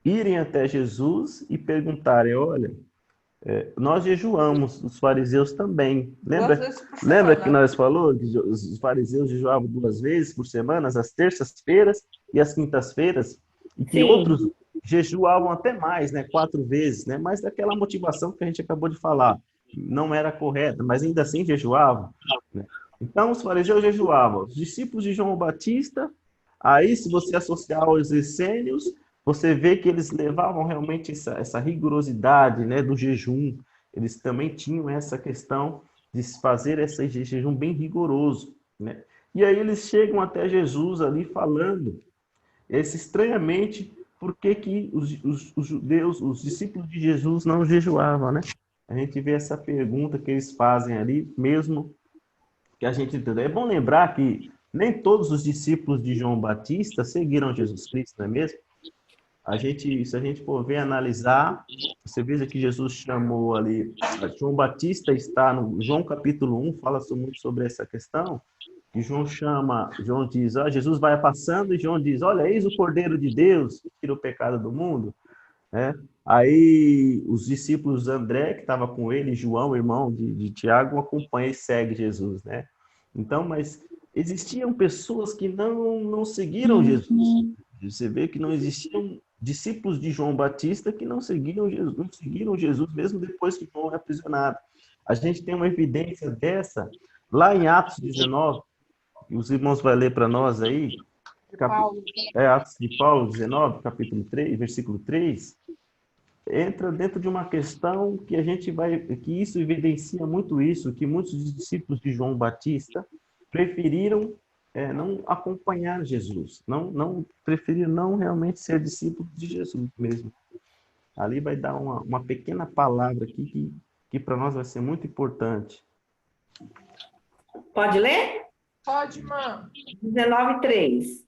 irem até Jesus e perguntarem, olha, nós jejuamos, os fariseus também. Lembra que nós falou que os fariseus jejuavam 2 vezes por semana, às terças-feiras e às quintas-feiras, e que Sim. outros jejuavam até mais, né, 4 vezes, né, mas daquela motivação que a gente acabou de falar, não era correta, mas ainda assim jejuavam, né? Então, os fariseus jejuavam, os discípulos de João Batista, aí se você associar aos essênios, você vê que eles levavam realmente essa rigorosidade, né, do jejum. Eles também tinham essa questão de fazer esse jejum bem rigoroso, né? E aí eles chegam até Jesus ali falando, estranhamente, por que os judeus, os discípulos de Jesus não jejuavam, né? A gente vê essa pergunta que eles fazem ali, mesmo que a gente entenda. É bom lembrar que nem todos os discípulos de João Batista seguiram Jesus Cristo, não é mesmo? Se a gente for ver, analisar, você veja que Jesus chamou ali, João Batista está no João capítulo 1, fala muito sobre essa questão, que João diz, Jesus vai passando e João diz, olha, eis o Cordeiro de Deus que tira o pecado do mundo, né? Aí os discípulos André, que estava com ele, João, irmão de Tiago, acompanha e segue Jesus, né? Então, mas existiam pessoas que não seguiram Jesus. Você vê que não existiam discípulos de João Batista que não seguiram Jesus mesmo depois que João é aprisionado. A gente tem uma evidência dessa lá em Atos 19, e os irmãos vão ler para nós aí, Atos de Paulo 19, capítulo 3, versículo 3, entra dentro de uma questão que que isso evidencia muito isso, que muitos discípulos de João Batista preferiram não acompanhar Jesus, preferiram não realmente ser discípulos de Jesus mesmo. Ali vai dar uma pequena palavra aqui que para nós vai ser muito importante. Pode ler? Pode, irmã. 19:3.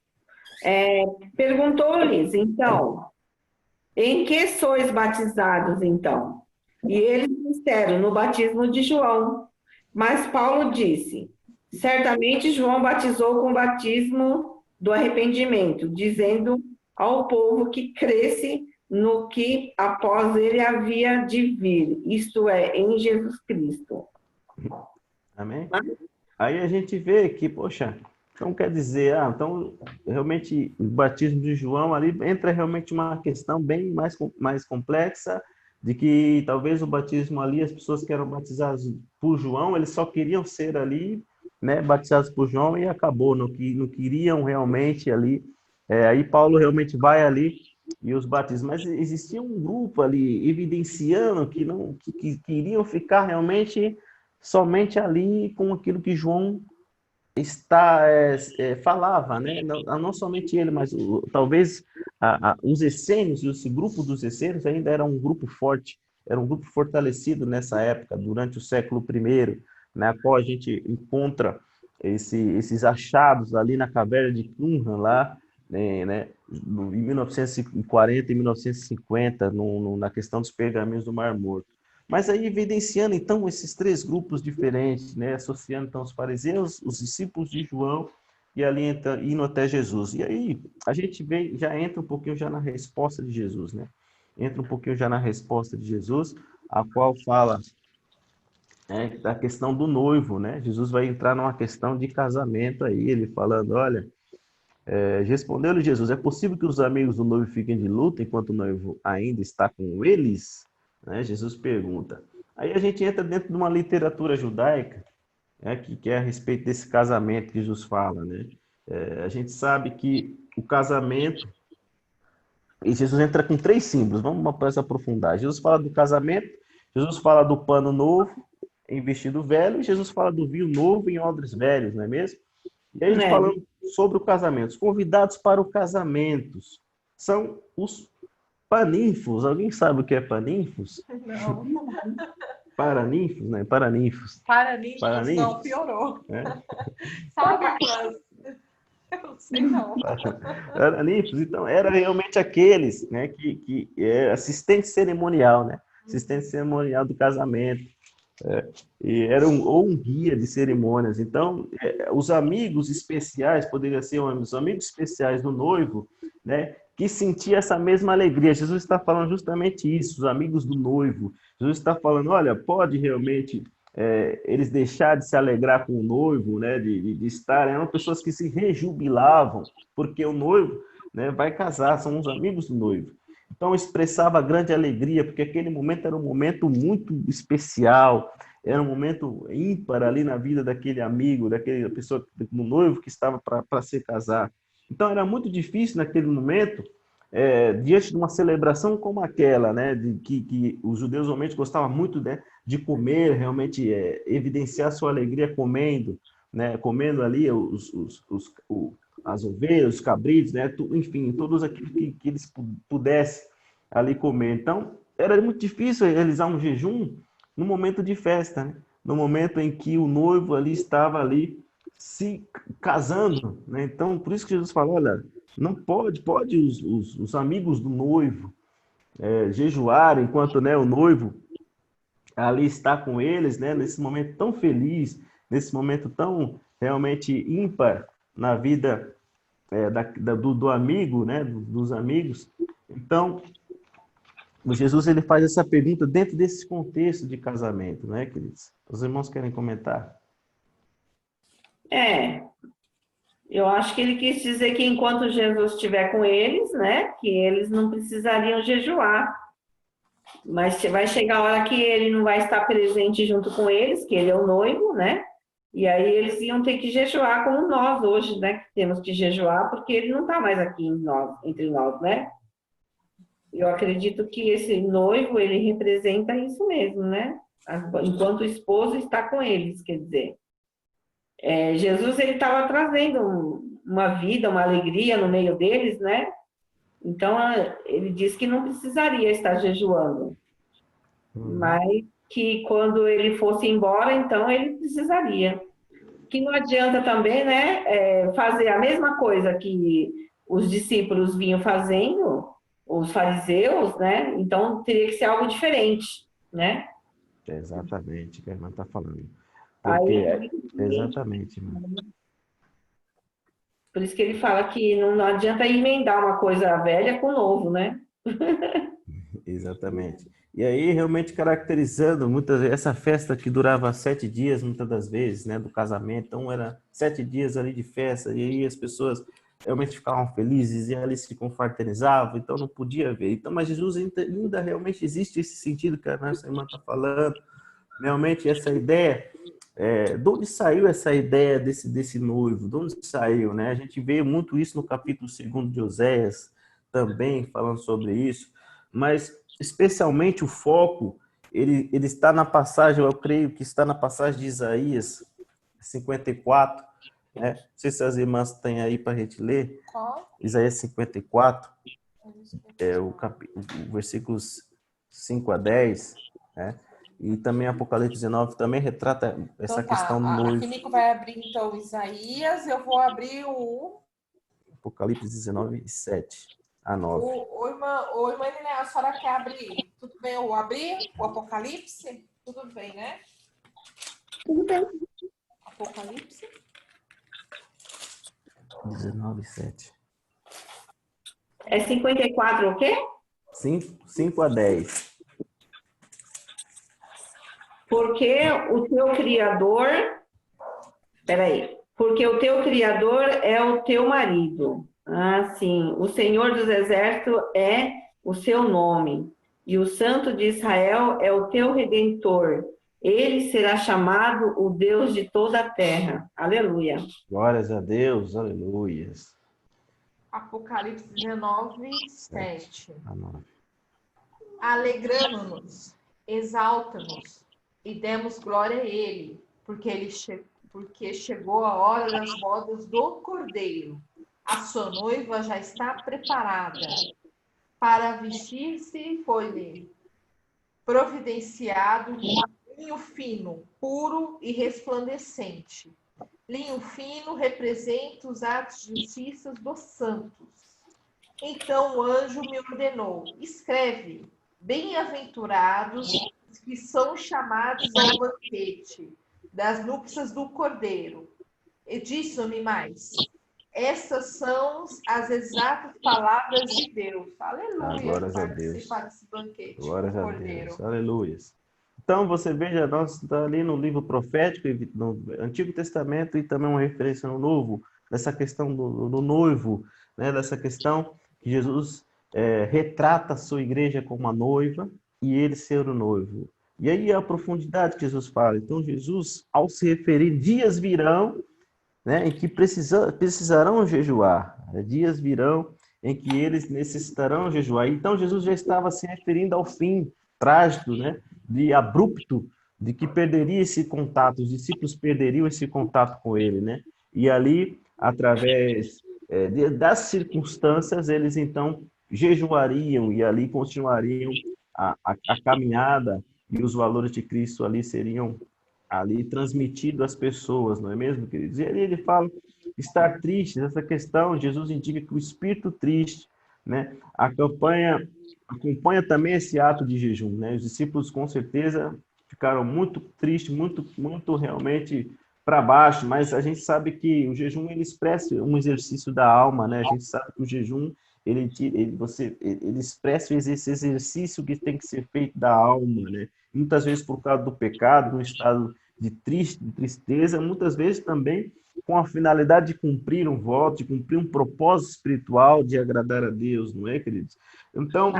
Perguntou-lhes, então, em que sois batizados, então? E eles disseram, no batismo de João. Mas Paulo disse, certamente João batizou com o batismo do arrependimento, dizendo ao povo que cresce no que após ele havia de vir, isto é, em Jesus Cristo. Amém? Aí a gente vê que, poxa, então quer dizer, então realmente o batismo de João ali entra realmente uma questão bem mais complexa, de que talvez o batismo ali, as pessoas que eram batizadas por João, eles só queriam ser ali, né, batizados por João e acabou, não queriam realmente ali. Aí Paulo realmente vai ali e os batiza. Mas existia um grupo ali evidenciando que não que queriam ficar realmente somente ali com aquilo que João falava, né? Não somente ele, mas talvez os essênios, esse grupo dos essênios ainda era um grupo forte, era um grupo fortalecido nessa época, durante o século I, na qual a gente encontra esses achados ali na caverna de Qumran, lá, né, em 1940 e 1950, na questão dos pergaminhos do Mar Morto. Mas aí evidenciando então esses três grupos diferentes, né, associando então os fariseus, os discípulos de João e ali indo até Jesus. E aí a gente já entra um pouquinho já na resposta de Jesus, né? Entra um pouquinho já na resposta de Jesus, a qual fala da questão do noivo, né? Jesus vai entrar numa questão de casamento aí, ele falando, olha, respondeu-lhe Jesus, é possível que os amigos do noivo fiquem de luto enquanto o noivo ainda está com eles? Né? Jesus pergunta. Aí a gente entra dentro de uma literatura judaica, né, que é a respeito desse casamento que Jesus fala, né? A gente sabe que o casamento, e Jesus entra com três símbolos, vamos aprofundar. Jesus fala do casamento, Jesus fala do pano novo em vestido velho, e Jesus fala do vinho novo em odres velhos, não é mesmo? E aí, falando sobre o casamento, os convidados para o casamento são os paninfos. Alguém sabe o que é paninfos? Não. Paraninfos, né? Paraninfos. Paraninfos, não, piorou. Sabe quase? Eu não sei não. Paraninfos, então, era realmente aqueles, né, que é assistente cerimonial, né? Assistente cerimonial do casamento. E era ou um guia de cerimônias. Então, os amigos especiais, poderiam ser os amigos especiais do noivo, né, que sentia essa mesma alegria. Jesus está falando justamente isso, os amigos do noivo. Jesus está falando, olha, pode realmente eles deixar de se alegrar com o noivo, né, de estar, eram pessoas que se rejubilavam, porque o noivo, né, vai casar, são os amigos do noivo. Então, expressava grande alegria, porque aquele momento era um momento muito especial, era um momento ímpar ali na vida daquele amigo, daquela pessoa, do noivo que estava para se casar. Então, era muito difícil naquele momento, diante de uma celebração como aquela, né, que os judeus realmente gostavam muito, né, de comer, realmente evidenciar sua alegria comendo, né, comendo ali as ovelhas, os cabritos, né? Enfim, todos aquilo que eles pudessem ali comer. Então, era muito difícil realizar um jejum no momento de festa, né? No momento em que o noivo ali estava ali se casando, né? Então, por isso que Jesus falou, olha, não pode os amigos do noivo jejuar enquanto, né, o noivo ali está com eles, né? Nesse momento tão feliz, nesse momento tão realmente ímpar na vida do amigo, né, dos amigos. Então, o Jesus ele faz essa pergunta dentro desse contexto de casamento, né, queridos? Os irmãos querem comentar? Eu acho que ele quis dizer que enquanto Jesus estiver com eles, né, que eles não precisariam jejuar. Mas vai chegar a hora que ele não vai estar presente junto com eles, que ele é o noivo, né? E aí eles iam ter que jejuar como nós hoje, né? Que temos que jejuar porque ele não está mais aqui entre nós, né? Eu acredito que esse noivo, ele representa isso mesmo, né? Enquanto o esposo está com eles, quer dizer. Jesus, ele estava trazendo uma vida, uma alegria no meio deles, né? Então, ele disse que não precisaria estar jejuando, mas que quando ele fosse embora, então ele precisaria. Que não adianta também, né, fazer a mesma coisa que os discípulos vinham fazendo, os fariseus, né? Então teria que ser algo diferente, né? Exatamente, o que a irmã está falando. Porque, exatamente, irmã. Por isso que ele fala que não adianta emendar uma coisa velha com novo, né? Exatamente. E aí, realmente caracterizando essa festa que durava 7 dias, muitas das vezes, né, do casamento. Então, era 7 dias ali de festa, e aí as pessoas realmente ficavam felizes e ali se confraternizavam, então não podia ver. Então, mas Jesus ainda realmente existe esse sentido que a nossa irmã está falando, realmente essa ideia, de onde saiu essa ideia desse noivo? De onde saiu, né? A gente vê muito isso no capítulo 2 de Oséias, também falando sobre isso, mas especialmente o foco, ele está na passagem, eu creio que está na passagem de Isaías 54, né? Não sei se as irmãs têm aí para a gente ler. Qual? Isaías 54, versículos 5 a 10, né? E também Apocalipse 19 também retrata essa Então tá, questão do a noivo. Quimico vai abrir então Isaías, eu vou abrir o... Apocalipse 19, 7 a 9. Ô, irmã Niné, a senhora quer abrir? Tudo bem eu abrir o Apocalipse? Tudo bem, né? Tudo bem. Apocalipse. 19, 7. É 54 o quê? 5 a 10. Porque o teu Criador... Peraí. Porque o teu Criador é o teu marido. Ah, sim. O Senhor dos Exércitos é o seu nome. E o Santo de Israel é o teu Redentor. Ele será chamado o Deus de toda a terra. Aleluia. Glórias a Deus, aleluias. Apocalipse 19, 7. A 9. Alegramo-nos, exalta-nos e demos glória a Ele, porque chegou a hora das bodas do Cordeiro. A sua noiva já está preparada. Para vestir-se foi-lhe providenciado linho fino, puro e resplandecente. Linho fino representa os atos de justiça dos santos. Então o anjo me ordenou: escreve, bem-aventurados os que são chamados ao banquete das núpcias do Cordeiro. E disse-me mais: estas são as exatas palavras de Deus. Aleluia. Glórias a Deus. Participar desse banquete Glórias do a Cordeiro. Deus, aleluias. Então, você veja, nós está ali no livro profético, no Antigo Testamento, e também uma referência no Novo, dessa questão do noivo, né? Dessa questão que Jesus retrata a sua igreja como a noiva e ele ser o noivo. E aí a profundidade que Jesus fala. Então, Jesus, ao se referir, dias virão, né, em que precisarão jejuar. Dias virão em que eles necessitarão jejuar. Então, Jesus já estava se referindo ao fim trágico, né, de abrupto, de que perderia esse contato, os discípulos perderiam esse contato com ele, né? E ali, através das circunstâncias, eles então jejuariam e ali continuariam a caminhada e os valores de Cristo ali seriam ali transmitido às pessoas, não é mesmo, queridos? E ali ele fala estar triste, essa questão, Jesus indica que o espírito triste, né, acompanha também esse ato de jejum, né? Os discípulos com certeza ficaram muito tristes, muito realmente para baixo, mas a gente sabe que o jejum ele expressa um exercício da alma, né? A gente sabe que o jejum ele expressa esse exercício que tem que ser feito da alma, né? Muitas vezes por causa do pecado, no estado de tristeza, muitas vezes também com a finalidade de cumprir um voto, de cumprir um propósito espiritual, de agradar a Deus, não é, queridos? Então,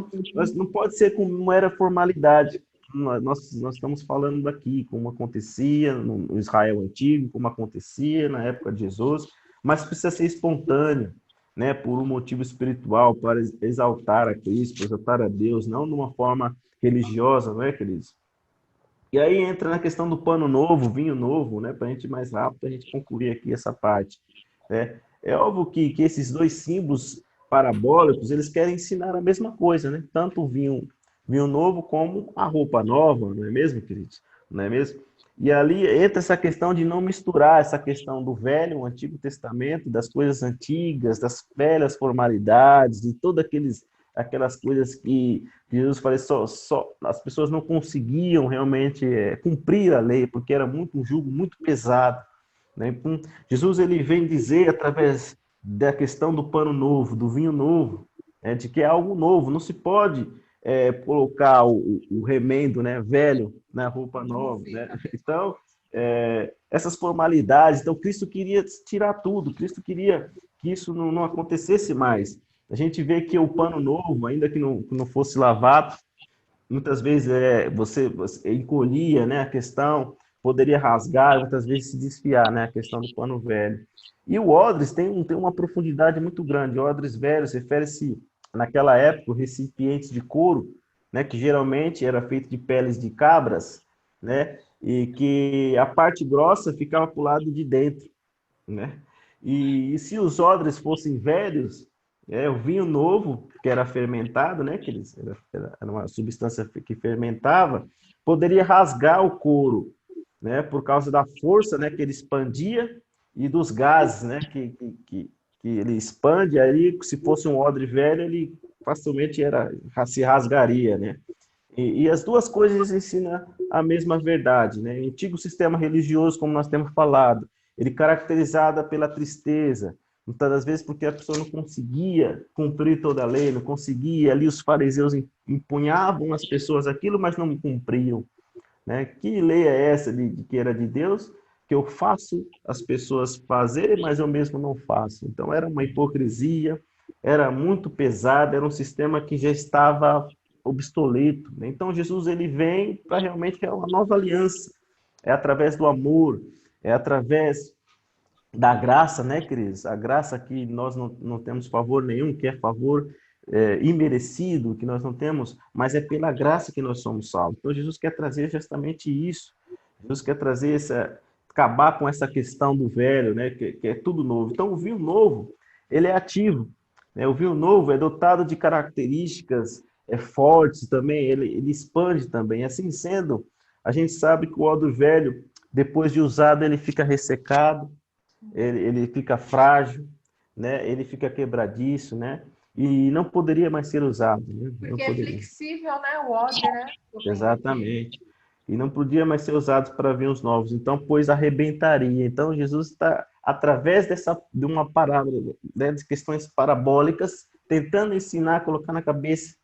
não pode ser como uma mera formalidade. Nós estamos falando daqui, como acontecia no Israel antigo, como acontecia na época de Jesus, mas precisa ser espontâneo, né, por um motivo espiritual, para exaltar a Cristo, exaltar a Deus, não de uma forma religiosa, não é, queridos? E aí entra na questão do pano novo, vinho novo, né? Para a gente ir mais rápido, a gente concluir aqui essa parte. Né? É óbvio que esses dois símbolos parabólicos, eles querem ensinar a mesma coisa, né? Tanto o vinho novo como a roupa nova, não é mesmo, queridos? Não é mesmo? E ali entra essa questão de não misturar essa questão do Velho, o Antigo Testamento, das coisas antigas, das velhas formalidades, de todas aquelas coisas que Jesus falou, as pessoas não conseguiam realmente cumprir a lei, porque era um jugo muito pesado. Né? Então, Jesus ele vem dizer, através da questão do pano novo, do vinho novo, de que é algo novo, não se pode colocar o remendo, né, velho na roupa nova. Né? Então, essas formalidades, então Cristo queria tirar tudo, Cristo queria que isso não acontecesse mais. A gente vê que o pano novo, ainda que não fosse lavado, muitas vezes você encolhia, né, a questão, poderia rasgar, muitas vezes se desfiar, né, a questão do pano velho. E o odres tem uma profundidade muito grande. Odres velhos refere-se, naquela época, recipientes de couro, né, que geralmente era feito de peles de cabras, né, e que a parte grossa ficava para o lado de dentro, né? E se os odres fossem velhos, o vinho novo, que era fermentado, né, era uma substância que fermentava, poderia rasgar o couro, né, por causa da força, né, que ele expandia e dos gases, né, que ele expande. Aí, se fosse um odre velho, ele facilmente se rasgaria, né? E as duas coisas ensinam a mesma verdade, né? O antigo sistema religioso, como nós temos falado, ele caracterizado pela tristeza, muitas das vezes porque a pessoa não conseguia cumprir toda a lei, não conseguia, ali os fariseus empunhavam as pessoas aquilo, mas não cumpriam, né? Que lei é essa de que era de Deus, que eu faço as pessoas fazerem, mas eu mesmo não faço? Então era uma hipocrisia, era muito pesado, era um sistema que já estava obsoleto, né? Então Jesus ele vem para realmente criar uma nova aliança, é através do amor, é através da graça, né, Cris? A graça que nós não temos favor nenhum, que é favor imerecido, que nós não temos, mas é pela graça que nós somos salvos. Então Jesus quer trazer justamente isso. Jesus quer trazer acabar com essa questão do velho, né, que é tudo novo. Então o vinho novo, ele é ativo, né? O vinho novo é dotado de características fortes também, ele expande também. Assim sendo, a gente sabe que o odre velho, depois de usado, ele fica ressecado, ele fica frágil, né? Ele fica quebradiço, né? E não poderia mais ser usado, né? Não Porque é poderia. flexível, né? O odre, né? Exatamente. E não podia mais ser usado para vinhos novos. Então, pois arrebentaria. Então, Jesus está, através de uma parábola, né, de questões parabólicas, tentando ensinar, colocar na cabeça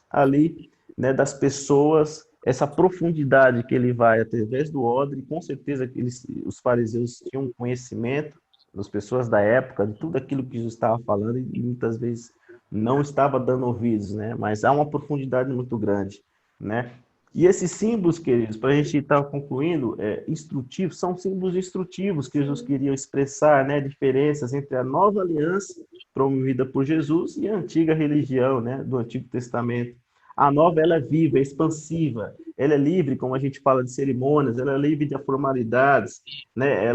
ali, né, das pessoas essa profundidade que ele vai através do odre. Com certeza que os fariseus tinham conhecimento, das pessoas da época, de tudo aquilo que Jesus estava falando, e muitas vezes não estava dando ouvidos, né? Mas há uma profundidade muito grande, né? E esses símbolos, queridos, para a gente estar concluindo, instrutivos, são símbolos instrutivos que Jesus queria expressar, né? Diferenças entre a nova aliança promovida por Jesus e a antiga religião, né? Do Antigo Testamento. A nova, ela é viva, é expansiva, ela é livre, como a gente fala de cerimônias, ela é livre de formalidades, né?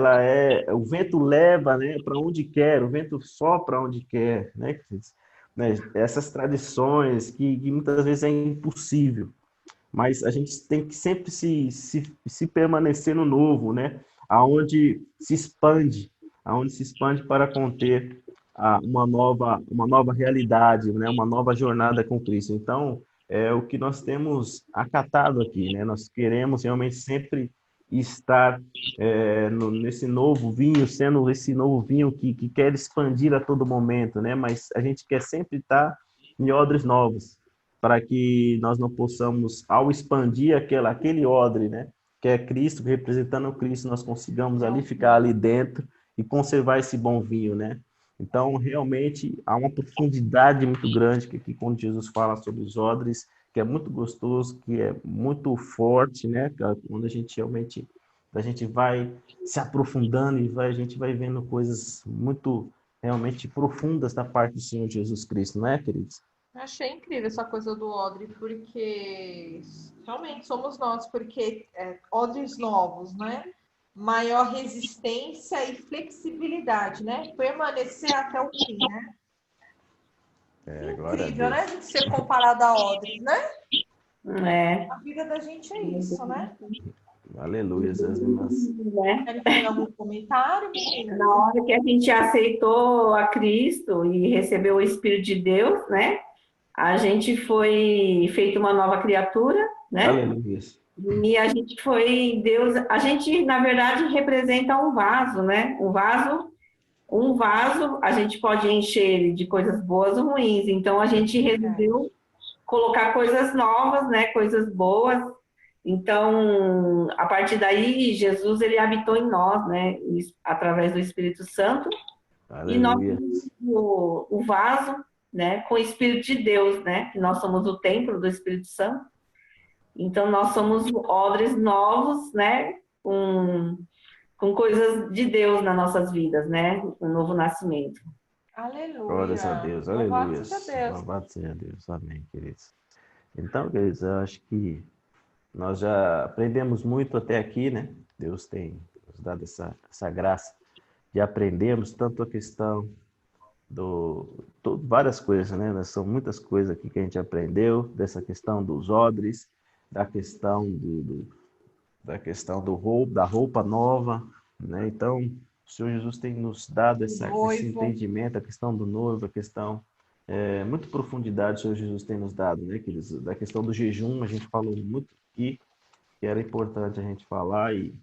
O vento leva, né, para onde quer, o vento sopra onde quer, né? Essas tradições que muitas vezes é impossível, mas a gente tem que sempre se permanecer no novo, né? Aonde se expande para conter uma nova realidade, né? Uma nova jornada com Cristo. Então, é o que nós temos acatado aqui, né? Nós queremos realmente sempre estar nesse novo vinho, sendo esse novo vinho que quer expandir a todo momento, né? Mas a gente quer sempre estar em odres novos, para que nós não possamos, ao expandir aquele odre, né, que é Cristo, representando o Cristo, nós consigamos ali ficar ali dentro e conservar esse bom vinho, né? Então, realmente, há uma profundidade muito grande que quando Jesus fala sobre os odres, que é muito gostoso, que é muito forte, né? Quando a gente vai se aprofundando a gente vai vendo coisas muito, realmente profundas da parte do Senhor Jesus Cristo, não é, queridos? Achei incrível essa coisa do odre, porque realmente somos nós, porque odres novos, né? Maior resistência e flexibilidade, né? Permanecer até o fim, né? Incrível, né? A gente ser comparado a odres, né? A vida da gente é isso, né? Aleluia, as irmãs. Né? Querem fazer algum comentário, menina? Na hora que a gente aceitou a Cristo e recebeu o Espírito de Deus, né? A gente foi feito uma nova criatura, né? Aleluia. E a gente foi Deus. A gente, na verdade, representa um vaso, né? Um vaso, a gente pode encher ele de coisas boas ou ruins. Então a gente resolveu colocar coisas novas, né? Coisas boas. Então, a partir daí, Jesus ele habitou em nós, né? Através do Espírito Santo. E nós Aleluia. somos o vaso, né, com o Espírito de Deus, né? Que nós somos o templo do Espírito Santo. Então, nós somos odres novos, né? Com coisas de Deus nas nossas vidas, né? Um novo nascimento. Glórias a Aleluia. Deus, Louvado aleluia. seja Deus. Louvado seja Deus. Amém, queridos. Então, queridos, eu acho que nós já aprendemos muito até aqui, né? Deus tem nos dado essa graça de aprendermos tanto a questão várias coisas, né? São muitas coisas aqui que a gente aprendeu, dessa questão dos odres, da questão da roupa nova, né? Então, o Senhor Jesus tem nos dado esse Noivo. entendimento, a questão do noivo, a questão, muito profundidade o Senhor Jesus tem nos dado, né, queridos? Da questão do jejum, a gente falou muito aqui, que era importante a gente falar e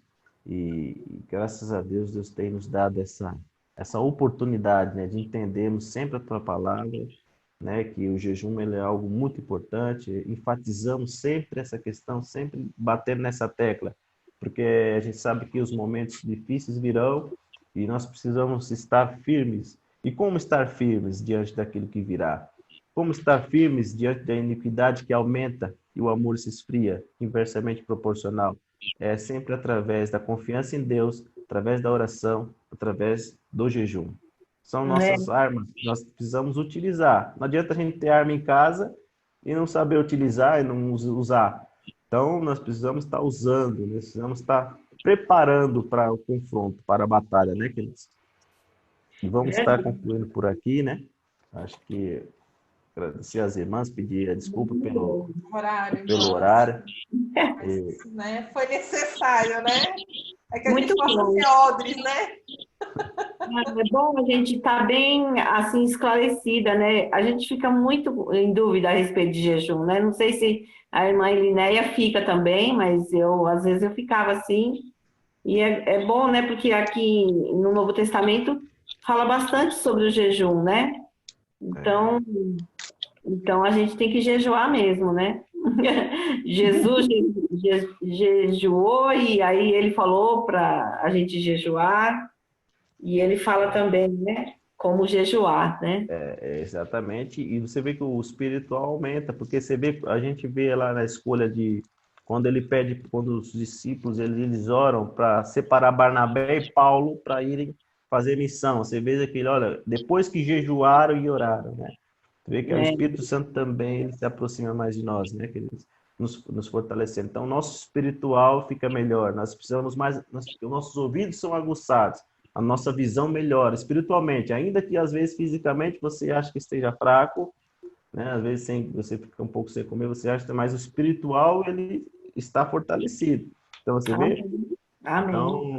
graças a Deus, Deus tem nos dado essa oportunidade, né, de entendermos sempre a tua palavra, né, que o jejum ele é algo muito importante, enfatizamos sempre essa questão, sempre batendo nessa tecla, porque a gente sabe que os momentos difíceis virão e nós precisamos estar firmes. E como estar firmes diante daquilo que virá? Como estar firmes diante da iniquidade que aumenta e o amor se esfria, inversamente proporcional? É sempre através da confiança em Deus, através da oração, através do jejum. São nossas armas, nós precisamos utilizar. Não adianta a gente ter arma em casa e não saber utilizar e não usar. Então, nós precisamos estar usando, nós precisamos estar preparando para o confronto, para a batalha, né, queridos? E vamos estar concluindo por aqui, né? Acho que agradecer às irmãs, pedir desculpa pelo horário. Mas, né, foi necessário, né? É que a Muito gente gosta bom. de ser odres, né? É bom a gente estar bem assim esclarecida, né? A gente fica muito em dúvida a respeito de jejum, né? Não sei se a irmã Elinéia fica também, mas às vezes eu ficava assim. E é bom, né? Porque aqui no Novo Testamento fala bastante sobre o jejum, né? Então a gente tem que jejuar mesmo, né? Jesus jejuou e aí ele falou para a gente jejuar. E ele fala também, né? Como jejuar, né? Exatamente. E você vê que o espiritual aumenta, porque a gente vê lá na escolha quando os discípulos eles oram para separar Barnabé e Paulo para irem fazer missão. Você vê aquele, olha, depois que jejuaram e oraram, né? Você vê que o Espírito Santo também ele se aproxima mais de nós, né, queridos? Nos fortalecendo. Então, o nosso espiritual fica melhor. Nós precisamos mais, os nossos ouvidos são aguçados. A nossa visão melhora espiritualmente, ainda que às vezes fisicamente você acha que esteja fraco, né? Às vezes você fica um pouco sem comer, você acha que mais o espiritual ele está fortalecido. Então você vê? Amém. Então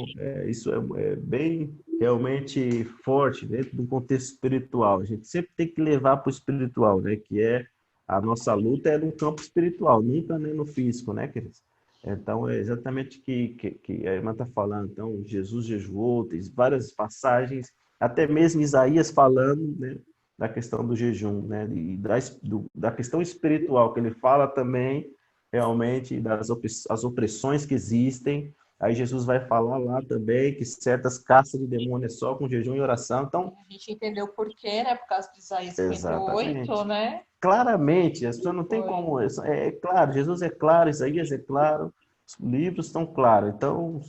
isso é bem realmente forte dentro do contexto espiritual. A gente sempre tem que levar para o espiritual, né? Que é a nossa luta é no campo espiritual, nunca nem no físico, né, queridos? Então, é exatamente o que a irmã está falando. Então, Jesus jejuou, tem várias passagens, até mesmo Isaías falando, né, da questão do jejum, né, e da questão espiritual, que ele fala também, realmente, as opressões que existem. Aí Jesus vai falar lá também que certas castas de demônios só com jejum e oração. Então, a gente entendeu por quê, né? Por causa de Isaías 58, né? Claramente, as pessoas não tem como. É claro, Jesus é claro, Isaías é claro, os livros estão claros. Então,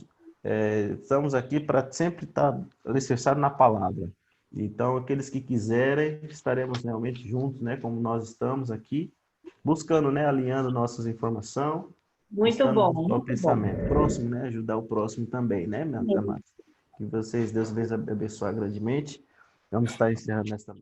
estamos aqui para sempre estar alicerçados na palavra. Então, aqueles que quiserem, estaremos realmente juntos, né? Como nós estamos aqui, buscando, né? Alinhando nossas informações. Muito bom. No pensamento próximo, né? Ajudar o próximo também, né, minha amada? Que Deus abençoe grandemente. Vamos estar encerrando nesta